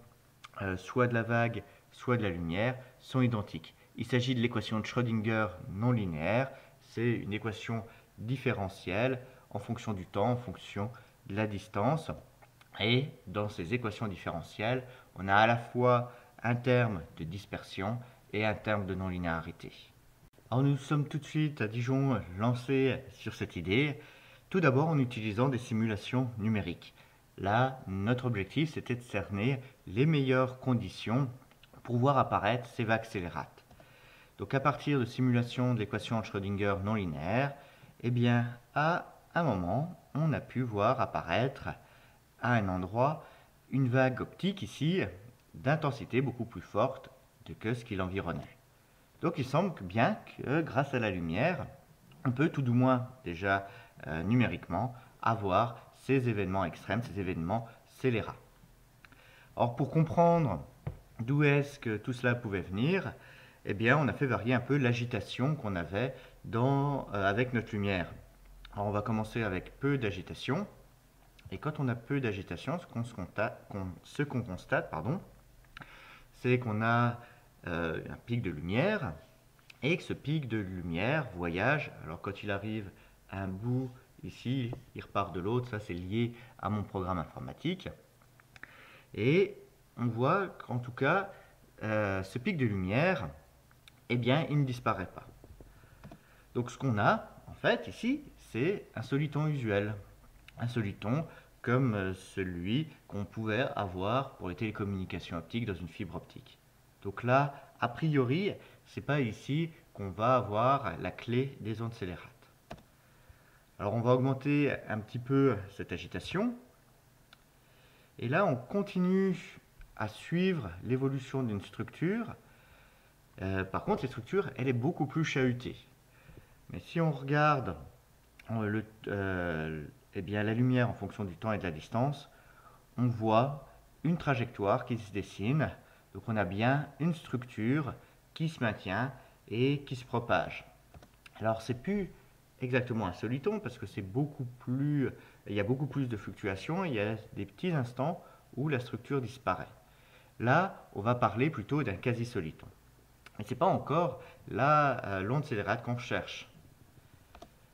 Speaker 1: soit de la vague, soit de la lumière, sont identiques. Il s'agit de l'équation de Schrödinger non linéaire. C'est une équation différentielle en fonction du temps, en fonction de la distance. Et dans ces équations différentielles, on a à la fois un terme de dispersion et un terme de non-linéarité. Alors nous sommes tout de suite à Dijon lancés sur cette idée, tout d'abord en utilisant des simulations numériques. Là, notre objectif, c'était de cerner les meilleures conditions pour voir apparaître ces vagues scélérates. Donc à partir de simulations de l'équation de Schrödinger non linéaire, eh bien, à un moment, on a pu voir apparaître à un endroit une vague optique ici d'intensité beaucoup plus forte que ce qui l'environnait. Donc il semble bien que grâce à la lumière, on peut tout du moins déjà numériquement avoir ces événements extrêmes, ces événements scélérats. Or pour comprendre d'où est-ce que tout cela pouvait venir, eh bien on a fait varier un peu l'agitation qu'on avait avec notre lumière. Alors on va commencer avec peu d'agitation. Et quand on a peu d'agitation, ce qu'on constate, c'est qu'on a un pic de lumière et que ce pic de lumière voyage. Alors quand il arrive à un bout ici, il repart de l'autre, ça c'est lié à mon programme informatique. Et on voit qu'en tout cas, ce pic de lumière, eh bien, il ne disparaît pas. Donc ce qu'on a, en fait, ici, c'est un soliton usuel. Un soliton comme celui qu'on pouvait avoir pour les télécommunications optiques dans une fibre optique. Donc là, a priori, c'est pas ici qu'on va avoir la clé des ondes scélérates. Alors on va augmenter un petit peu cette agitation. Et là, on continue à suivre l'évolution d'une structure. Par contre, cette structure, elle est beaucoup plus chahutée. Mais si on regarde eh bien, la lumière en fonction du temps et de la distance, on voit une trajectoire qui se dessine. Donc on a bien une structure qui se maintient et qui se propage. Alors c'est plus exactement un soliton parce que il y a beaucoup plus de fluctuations, il y a des petits instants où la structure disparaît. Là, on va parler plutôt d'un quasi-soliton. Mais ce n'est pas encore l'onde scélérate qu'on cherche.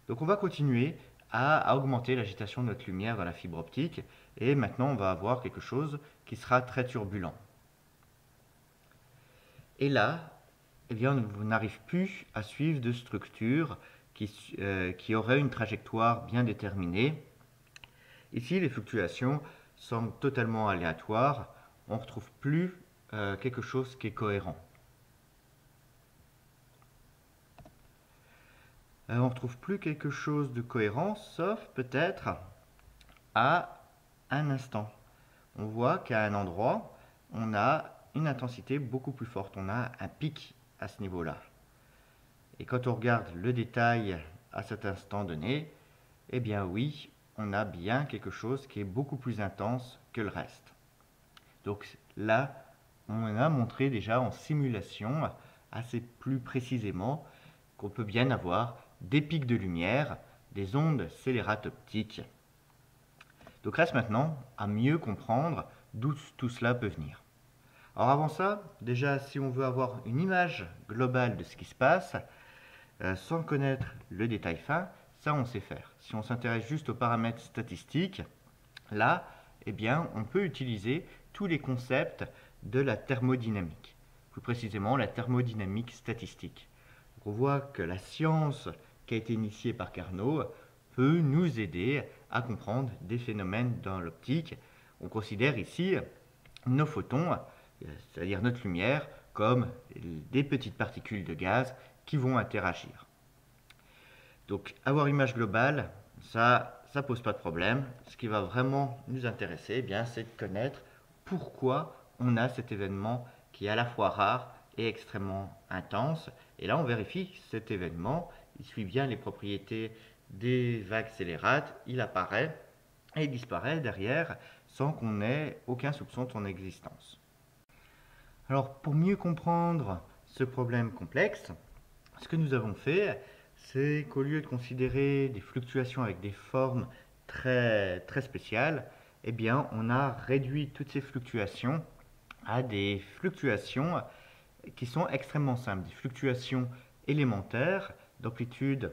Speaker 1: Donc on va continuer à augmenter l'agitation de notre lumière dans la fibre optique et maintenant on va avoir quelque chose qui sera très turbulent. Et là, eh bien, on n'arrive plus à suivre de structure qui aurait une trajectoire bien déterminée. Ici, les fluctuations semblent totalement aléatoires. On ne retrouve plus quelque chose qui est cohérent. On ne retrouve plus quelque chose de cohérent, sauf peut-être à un instant. On voit qu'à un endroit, on a une intensité beaucoup plus forte. On a un pic à ce niveau-là. Et quand on regarde le détail à cet instant donné, eh bien oui, on a bien quelque chose qui est beaucoup plus intense que le reste. Donc là, on a montré déjà en simulation assez plus précisément qu'on peut bien avoir des pics de lumière, des ondes scélérates optiques. Donc reste maintenant à mieux comprendre d'où tout cela peut venir. Alors avant ça, déjà si on veut avoir une image globale de ce qui se passe, sans connaître le détail fin, ça on sait faire. Si on s'intéresse juste aux paramètres statistiques, là, eh bien, on peut utiliser tous les concepts de la thermodynamique. plus précisément la thermodynamique statistique. Donc on voit que la science qui a été initiée par Carnot peut nous aider à comprendre des phénomènes dans l'optique. On considère ici nos photons, c'est-à-dire notre lumière, comme des petites particules de gaz qui vont interagir. Donc avoir image globale, ça pose pas de problème. Ce qui va vraiment nous intéresser, eh bien, c'est de connaître pourquoi on a cet événement qui est à la fois rare et extrêmement intense. Et là, on vérifie que cet événement, il suit bien les propriétés des vagues scélérates, il apparaît et il disparaît derrière sans qu'on ait aucun soupçon de son existence. Alors, pour mieux comprendre ce problème complexe, ce que nous avons fait, c'est qu'au lieu de considérer des fluctuations avec des formes très spéciales, eh bien, on a réduit toutes ces fluctuations à des fluctuations qui sont extrêmement simples, des fluctuations élémentaires d'amplitude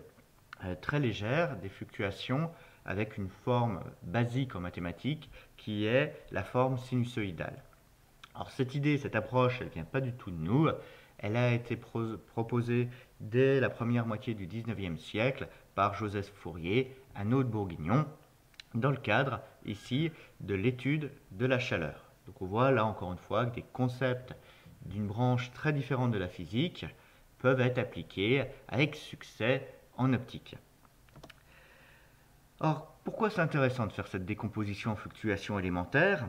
Speaker 1: très légère, des fluctuations avec une forme basique en mathématiques qui est la forme sinusoïdale. Alors cette idée, cette approche, elle ne vient pas du tout de nous. Elle a été proposée dès la première moitié du 19e siècle par Joseph Fourier, un autre bourguignon, dans le cadre ici de l'étude de la chaleur. Donc on voit là encore une fois que des concepts d'une branche très différente de la physique peuvent être appliqués avec succès en optique. Or, pourquoi c'est intéressant de faire cette décomposition en fluctuations élémentaires?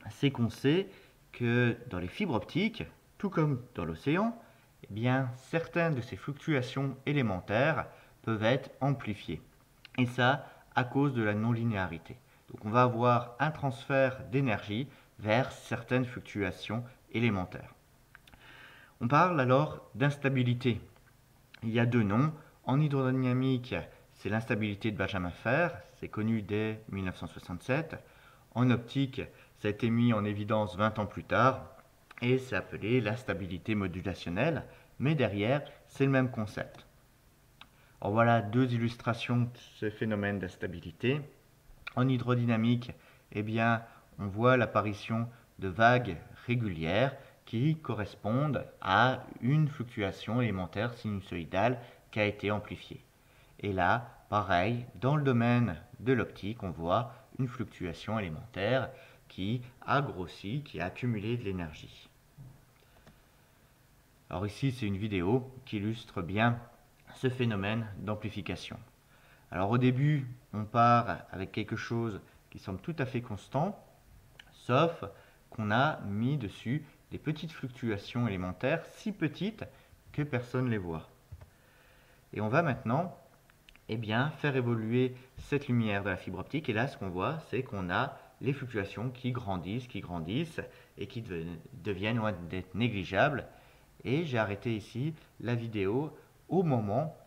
Speaker 1: C'est qu'on sait que dans les fibres optiques, tout comme dans l'océan, eh bien, certaines de ces fluctuations élémentaires peuvent être amplifiées. Et ça, à cause de la non-linéarité. Donc on va avoir un transfert d'énergie vers certaines fluctuations élémentaires. On parle alors d'instabilité. Il y a deux noms. En hydrodynamique, c'est l'instabilité de Benjamin Ferr, c'est connu dès 1967. En optique, ça a été mis en évidence 20 ans plus tard et c'est appelé l'instabilité modulationnelle, mais derrière, c'est le même concept. Alors voilà deux illustrations de ce phénomène d'instabilité. En hydrodynamique, eh bien, on voit l'apparition de vagues régulières qui correspondent à une fluctuation élémentaire sinusoïdale qui a été amplifiée. Et là, pareil, dans le domaine de l'optique, on voit une fluctuation élémentaire qui a grossi, qui a accumulé de l'énergie. Alors ici, c'est une vidéo qui illustre bien ce phénomène d'amplification. Alors au début, on part avec quelque chose qui semble tout à fait constant, sauf qu'on a mis dessus des petites fluctuations élémentaires, si petites que personne ne les voit. Et on va maintenant faire évoluer cette lumière de la fibre optique. Et là, ce qu'on voit, c'est qu'on a les fluctuations qui grandissent et qui deviennent loin d'être négligeables. Et j'ai arrêté ici la vidéo au moment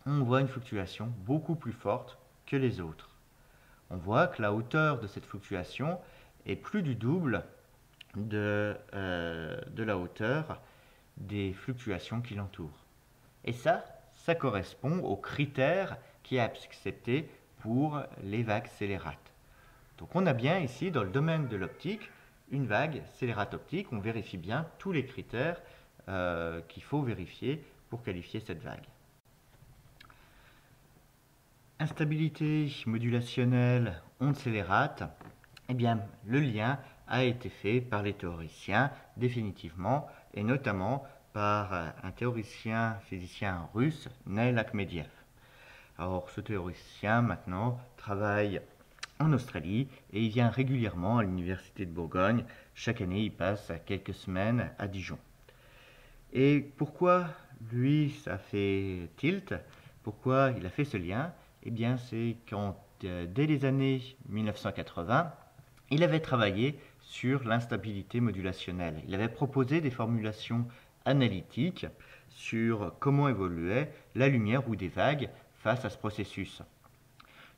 Speaker 1: où on voit une fluctuation beaucoup plus forte que les autres. On voit que la hauteur de cette fluctuation est plus du double de la hauteur des fluctuations qui l'entourent. Et ça correspond aux critères qui est accepté pour les vagues scélérates. Donc on a bien ici, dans le domaine de l'optique, une vague scélérate optique. On vérifie bien tous les critères qu'il faut vérifier pour qualifier cette vague. Instabilité modulationnelle, onde scélérate, eh bien, le lien a été fait par les théoriciens définitivement, et notamment par un théoricien physicien russe, Neil Akhmediev. Alors, ce théoricien, maintenant, travaille en Australie et il vient régulièrement à l'Université de Bourgogne. Chaque année, il passe quelques semaines à Dijon. Et pourquoi, lui, ça fait tilt? Pourquoi il a fait ce lien? Eh bien, c'est quand, dès les années 1980, il avait travaillé sur l'instabilité modulationnelle. Il avait proposé des formulations analytiques sur comment évoluait la lumière ou des vagues face à ce processus.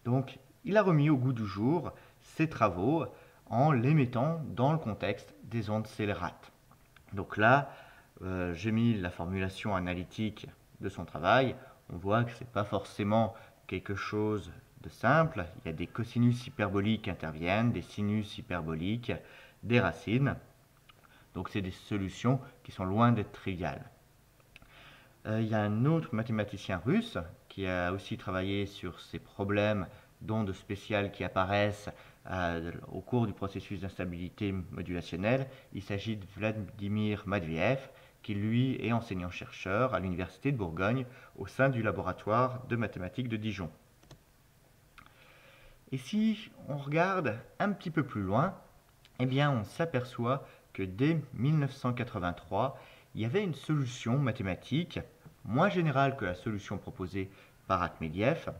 Speaker 1: Donc, il a remis au goût du jour ses travaux en les mettant dans le contexte des ondes scélérates. Donc là, j'ai mis la formulation analytique de son travail. On voit que ce n'est pas forcément quelque chose de simple. Il y a des cosinus hyperboliques qui interviennent, des sinus hyperboliques, des racines. Donc c'est des solutions qui sont loin d'être triviales. Il y a un autre mathématicien russe qui a aussi travaillé sur ces problèmes d'ondes spéciales qui apparaissent au cours du processus d'instabilité modulationnelle. Il s'agit de Vladimir Matveev, qui lui est enseignant-chercheur à l'Université de Bourgogne au sein du laboratoire de mathématiques de Dijon. Et si on regarde un petit peu plus loin, eh bien on s'aperçoit que dès 1983, il y avait une solution mathématique moins générale que la solution proposée par Akhmediev,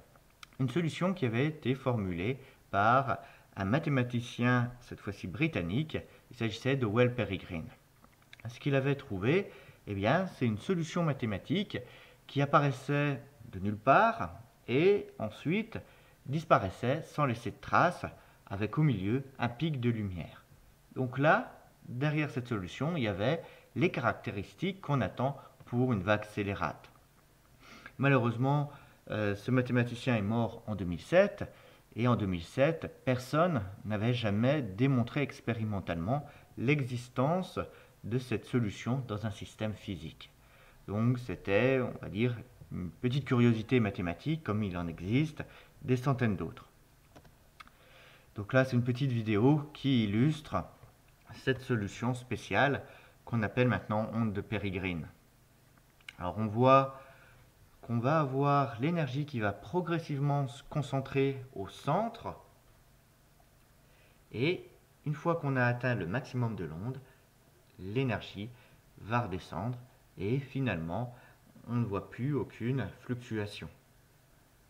Speaker 1: une solution qui avait été formulée par un mathématicien, cette fois-ci britannique. Il s'agissait de Whale Peregrine. Ce qu'il avait trouvé, eh bien, c'est une solution mathématique qui apparaissait de nulle part et ensuite disparaissait sans laisser de traces, avec au milieu un pic de lumière. Donc là, derrière cette solution, il y avait les caractéristiques qu'on attend pour une vague scélérate. Malheureusement, ce mathématicien est mort en 2007, et en 2007, personne n'avait jamais démontré expérimentalement l'existence de cette solution dans un système physique. Donc c'était, on va dire, une petite curiosité mathématique, comme il en existe des centaines d'autres. Donc là, c'est une petite vidéo qui illustre cette solution spéciale qu'on appelle maintenant onde de Peregrine. Alors on voit qu'on va avoir l'énergie qui va progressivement se concentrer au centre, et une fois qu'on a atteint le maximum de l'onde, l'énergie va redescendre et finalement on ne voit plus aucune fluctuation.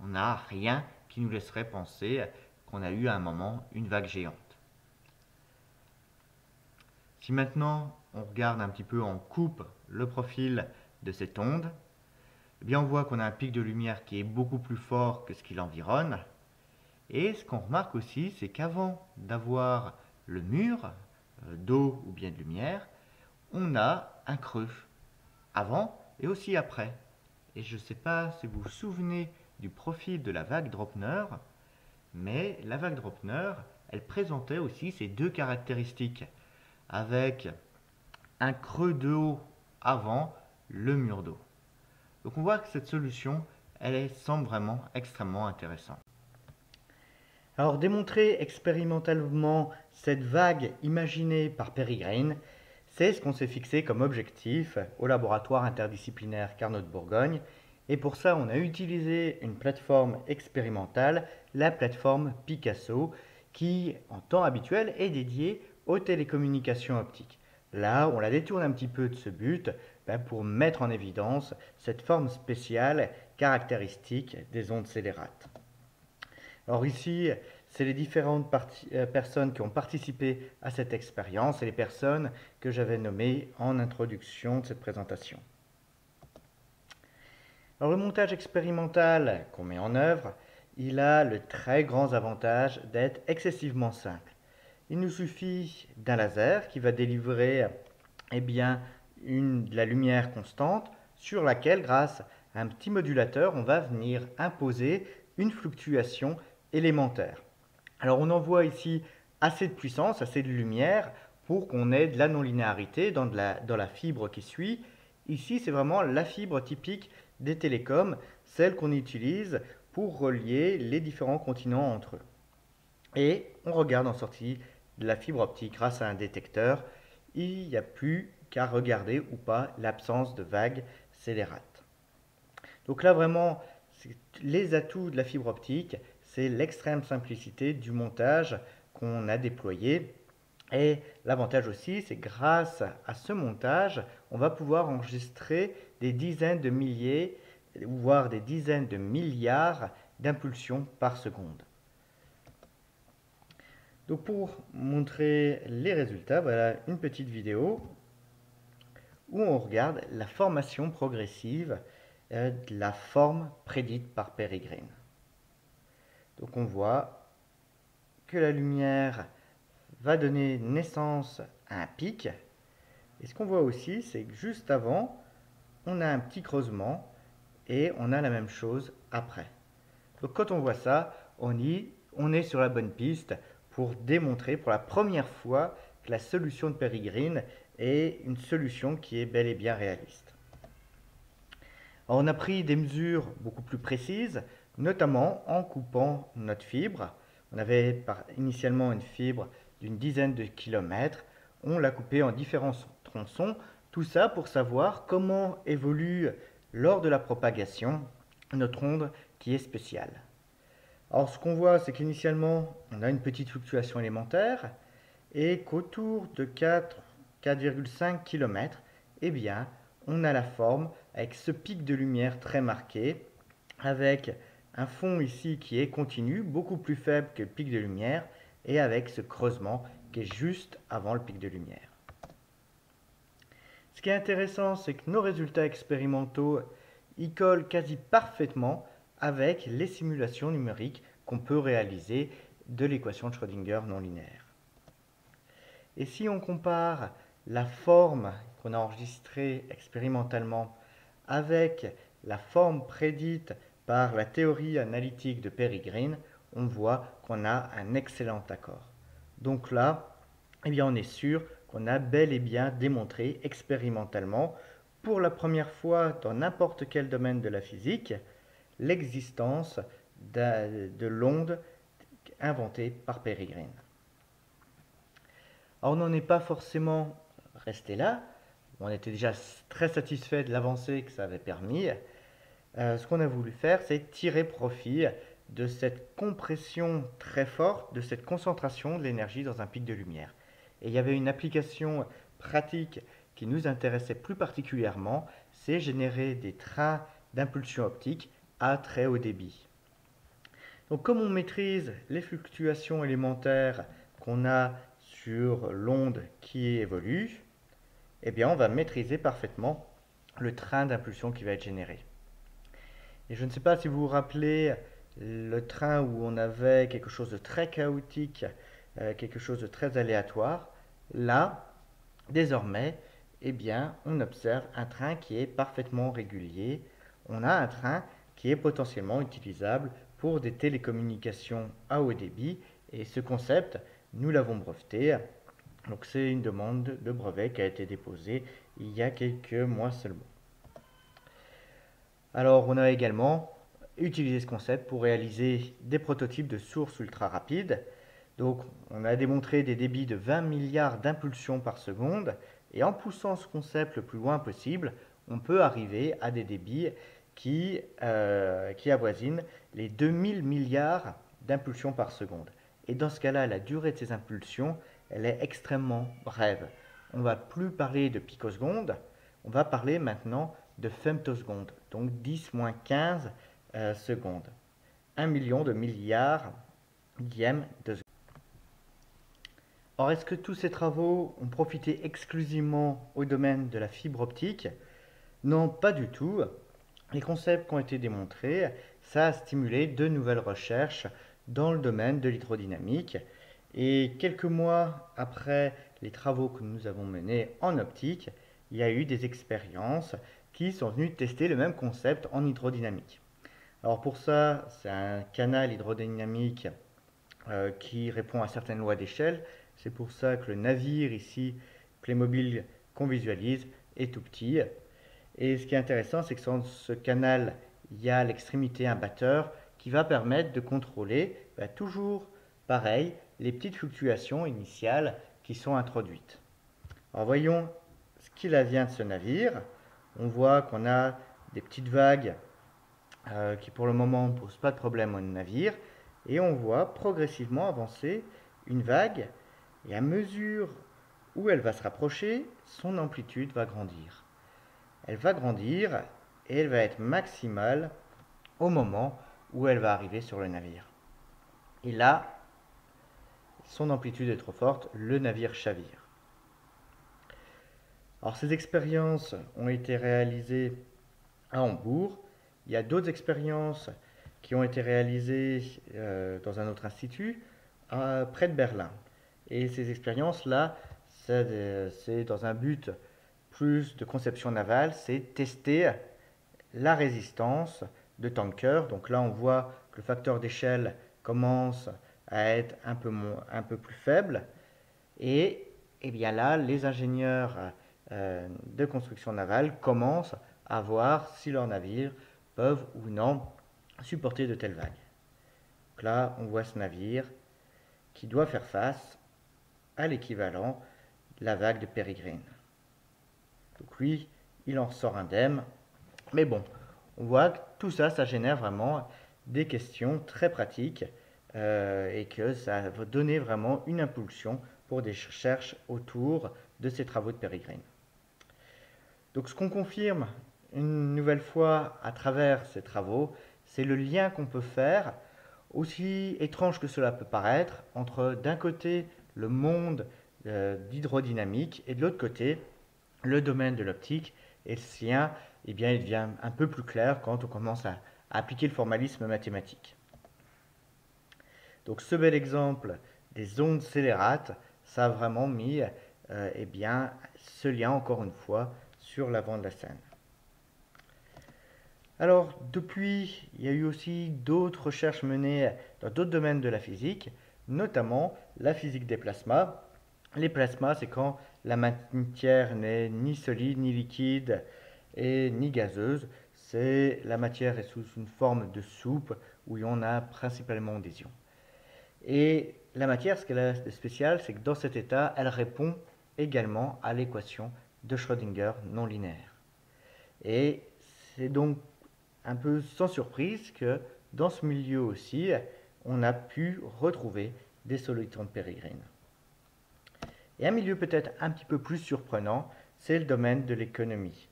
Speaker 1: On n'a rien qui nous laisserait penser qu'on a eu à un moment une vague géante. Si maintenant on regarde un petit peu en coupe le profil de cette onde, eh bien on voit qu'on a un pic de lumière qui est beaucoup plus fort que ce qui l'environne. Et ce qu'on remarque aussi, c'est qu'avant d'avoir le mur d'eau ou bien de lumière, on a un creux, avant et aussi après. Et je ne sais pas si vous vous souvenez du profil de la vague Dropner, mais la vague Dropner, elle présentait aussi ces deux caractéristiques, avec un creux de haut avant le mur d'eau. Donc on voit que cette solution, elle semble vraiment extrêmement intéressante. Alors démontrer expérimentalement cette vague imaginée par Peregrine, c'est ce qu'on s'est fixé comme objectif au laboratoire interdisciplinaire Carnot de Bourgogne. Et pour ça, on a utilisé une plateforme expérimentale, la plateforme Picasso, qui en temps habituel est dédiée aux télécommunications optiques. Là, on la détourne un petit peu de ce but pour mettre en évidence cette forme spéciale caractéristique des ondes scélérates. Alors ici, c'est les différentes personnes qui ont participé à cette expérience et les personnes que j'avais nommées en introduction de cette présentation. Alors le montage expérimental qu'on met en œuvre, il a le très grand avantage d'être excessivement simple. Il nous suffit d'un laser qui va délivrer de la lumière constante sur laquelle, grâce à un petit modulateur, on va venir imposer une fluctuation élémentaire. Alors on envoie ici assez de puissance, assez de lumière pour qu'on ait de la non-linéarité dans la fibre qui suit. Ici, c'est vraiment la fibre typique des télécoms, celle qu'on utilise pour relier les différents continents entre eux. Et on regarde en sortie de la fibre optique grâce à un détecteur. Il n'y a plus qu'à regarder ou pas l'absence de vagues scélérates. Donc là, vraiment, les atouts de la fibre optique, c'est l'extrême simplicité du montage qu'on a déployé. Et l'avantage aussi, c'est grâce à ce montage, on va pouvoir enregistrer des dizaines de milliers, voire des dizaines de milliards d'impulsions par seconde. Donc pour montrer les résultats, voilà une petite vidéo où on regarde la formation progressive de la forme prédite par Peregrine. Donc on voit que la lumière va donner naissance à un pic. Et ce qu'on voit aussi, c'est que juste avant, on a un petit creusement et on a la même chose après. Donc quand on voit ça, on est sur la bonne piste pour démontrer pour la première fois que la solution de Peregrine et une solution qui est bel et bien réaliste. Alors, on a pris des mesures beaucoup plus précises, notamment en coupant notre fibre. On avait initialement une fibre d'une dizaine de kilomètres, on l'a coupée en différents tronçons, tout ça pour savoir comment évolue lors de la propagation notre onde qui est spéciale. Alors ce qu'on voit, c'est qu'initialement, on a une petite fluctuation élémentaire et qu'autour de 4,5 km, eh bien, on a la forme avec ce pic de lumière très marqué, avec un fond ici qui est continu, beaucoup plus faible que le pic de lumière, et avec ce creusement qui est juste avant le pic de lumière. Ce qui est intéressant, c'est que nos résultats expérimentaux y collent quasi parfaitement avec les simulations numériques qu'on peut réaliser de l'équation de Schrödinger non linéaire. Et si on compare la forme qu'on a enregistrée expérimentalement avec la forme prédite par la théorie analytique de Peregrine, on voit qu'on a un excellent accord. Donc là, eh bien, on est sûr qu'on a bel et bien démontré expérimentalement, pour la première fois dans n'importe quel domaine de la physique, l'existence de l'onde inventée par Peregrine. Alors, on n'en est pas forcément resté là. On était déjà très satisfait de l'avancée que ça avait permis. Ce qu'on a voulu faire, c'est tirer profit de cette compression très forte, de cette concentration de l'énergie dans un pic de lumière. Et il y avait une application pratique qui nous intéressait plus particulièrement, c'est générer des trains d'impulsion optique à très haut débit. Donc comme on maîtrise les fluctuations élémentaires qu'on a sur l'onde qui évolue, eh bien on va maîtriser parfaitement le train d'impulsion qui va être généré. Et je ne sais pas si vous vous rappelez le train où on avait quelque chose de très chaotique, quelque chose de très aléatoire. Là, désormais, eh bien, on observe un train qui est parfaitement régulier. On a un train qui est potentiellement utilisable pour des télécommunications à haut débit. Et ce concept, nous l'avons breveté. Donc c'est une demande de brevet qui a été déposée il y a quelques mois seulement. Alors on a également utilisé ce concept pour réaliser des prototypes de sources ultra rapides. Donc on a démontré des débits de 20 milliards d'impulsions par seconde et en poussant ce concept le plus loin possible, on peut arriver à des débits qui avoisinent les 2000 milliards d'impulsions par seconde. Et dans ce cas-là, la durée de ces impulsions, elle est extrêmement brève. On ne va plus parler de picosecondes, on va parler maintenant de femtosecondes, donc 10-15 secondes. 1 million de milliards dixièmes de seconde. Or, est-ce que tous ces travaux ont profité exclusivement au domaine de la fibre optique? Non, pas du tout. Les concepts qui ont été démontrés, ça a stimulé de nouvelles recherches dans le domaine de l'hydrodynamique. Et quelques mois après les travaux que nous avons menés en optique, il y a eu des expériences qui sont venues tester le même concept en hydrodynamique. Alors pour ça, c'est un canal hydrodynamique qui répond à certaines lois d'échelle. C'est pour ça que le navire ici, Playmobil, qu'on visualise, est tout petit. Et ce qui est intéressant, c'est que dans ce canal, il y a à l'extrémité un batteur qui va permettre de contrôler, toujours pareil, les petites fluctuations initiales qui sont introduites. Alors voyons ce qu'il advient de ce navire. On voit qu'on a des petites vagues qui pour le moment ne posent pas de problème au navire. Et on voit progressivement avancer une vague. Et à mesure où elle va se rapprocher, son amplitude va grandir. Elle va grandir et elle va être maximale au moment où elle va arriver sur le navire. Et là, son amplitude est trop forte, le navire chavire. Alors ces expériences ont été réalisées à Hambourg. Il y a d'autres expériences qui ont été réalisées dans un autre institut près de Berlin. Et ces expériences-là, c'est dans un but plus de conception navale, c'est tester la résistance de tankers. Donc là, on voit que le facteur d'échelle commence à être un peu plus faible. Et et bien là, les ingénieurs de construction navale commencent à voir si leurs navires peuvent ou non supporter de telles vagues. Donc là, on voit ce navire qui doit faire face à l'équivalent de la vague de Peregrine. Donc lui, il en sort indemne. Mais bon, on voit que tout ça, ça génère vraiment des questions très pratiques et que ça va donner vraiment une impulsion pour des recherches autour de ces travaux de Peregrine. Donc ce qu'on confirme une nouvelle fois à travers ces travaux, c'est le lien qu'on peut faire, aussi étrange que cela peut paraître, entre d'un côté le monde d'hydrodynamique et de l'autre côté le domaine de l'optique. Et ce lien, eh bien, il devient un peu plus clair quand on commence à appliquer le formalisme mathématique. Donc ce bel exemple des ondes scélérates, ça a vraiment mis eh bien, ce lien encore une fois sur l'avant de la scène. Alors depuis, il y a eu aussi d'autres recherches menées dans d'autres domaines de la physique, notamment la physique des plasmas. Les plasmas, c'est quand la matière n'est ni solide, ni liquide et ni gazeuse. C'est la matière est sous une forme de soupe où on a principalement des ions. Et la matière, ce qu'elle a de spécial, c'est que dans cet état, elle répond également à l'équation de Schrödinger non linéaire. Et c'est donc un peu sans surprise que dans ce milieu aussi, on a pu retrouver des solitons de Peregrine. Et un milieu peut-être un petit peu plus surprenant, c'est le domaine de l'économie.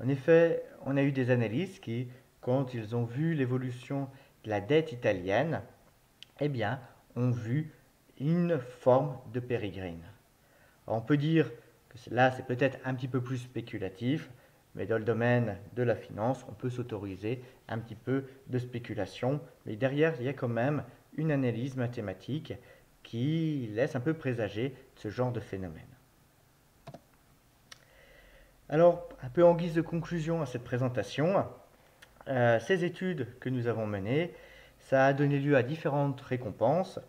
Speaker 1: En effet, on a eu des analystes qui, quand ils ont vu l'évolution de la dette italienne, eh bien, ont vu une forme de Peregrine. Alors, on peut dire que là, c'est peut-être un petit peu plus spéculatif, mais dans le domaine de la finance, on peut s'autoriser un petit peu de spéculation. Mais derrière, il y a quand même une analyse mathématique qui laisse un peu présager de ce genre de phénomène. Alors, un peu en guise de conclusion à cette présentation, ces études que nous avons menées, ça a donné lieu à différentes récompenses.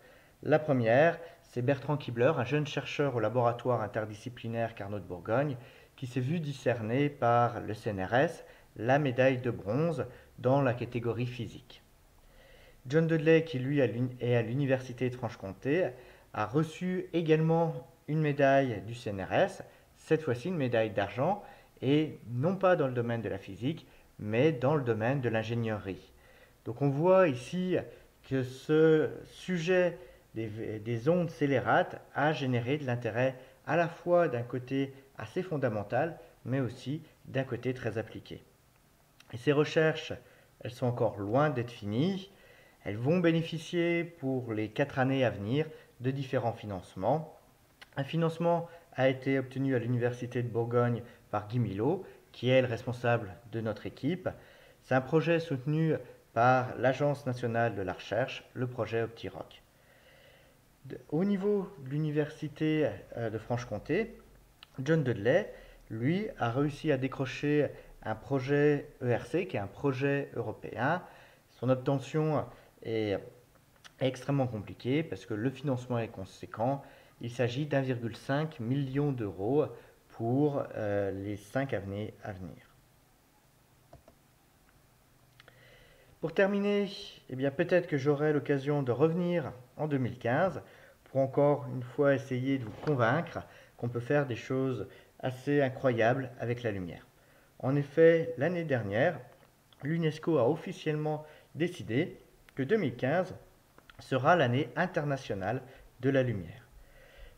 Speaker 1: La première, c'est Bertrand Kibler, un jeune chercheur au laboratoire interdisciplinaire Carnot de Bourgogne, qui s'est vu décerner par le CNRS la médaille de bronze dans la catégorie physique. John Dudley, qui lui est à l'université de Franche-Comté, a reçu également une médaille du CNRS, cette fois-ci une médaille d'argent, et non pas dans le domaine de la physique, mais dans le domaine de l'ingénierie. Donc on voit ici que ce sujet des ondes scélérates a généré de l'intérêt à la fois d'un côté assez fondamental, mais aussi d'un côté très appliqué. Et ces recherches, elles sont encore loin d'être finies. Elles vont bénéficier pour les 4 années à venir de différents financements. Un financement a été obtenu à l'Université de Bourgogne par Guy Milot, qui est le responsable de notre équipe. C'est un projet soutenu par l'Agence nationale de la recherche, le projet OptiRock. Au niveau de l'Université de Franche-Comté, John Dudley, lui, a réussi à décrocher un projet ERC, qui est un projet européen. Son obtention est extrêmement compliquée parce que le financement est conséquent. Il s'agit d'1,5 million d'euros pour les 5 années à venir. Pour terminer, eh bien, peut-être que j'aurai l'occasion de revenir en 2015 pour encore une fois essayer de vous convaincre qu'on peut faire des choses assez incroyables avec la lumière. En effet, l'année dernière, l'UNESCO a officiellement décidé que 2015 sera l'année internationale de la lumière.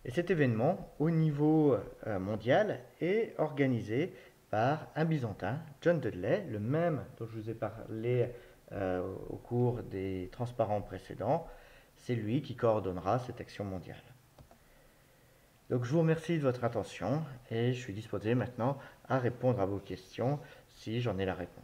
Speaker 1: Et cet événement, au niveau mondial, est organisé par un Byzantin, John Dudley, le même dont je vous ai parlé au cours des transparents précédents. C'est lui qui coordonnera cette action mondiale. Donc je vous remercie de votre attention et je suis disposé maintenant à répondre à vos questions si j'en ai la réponse.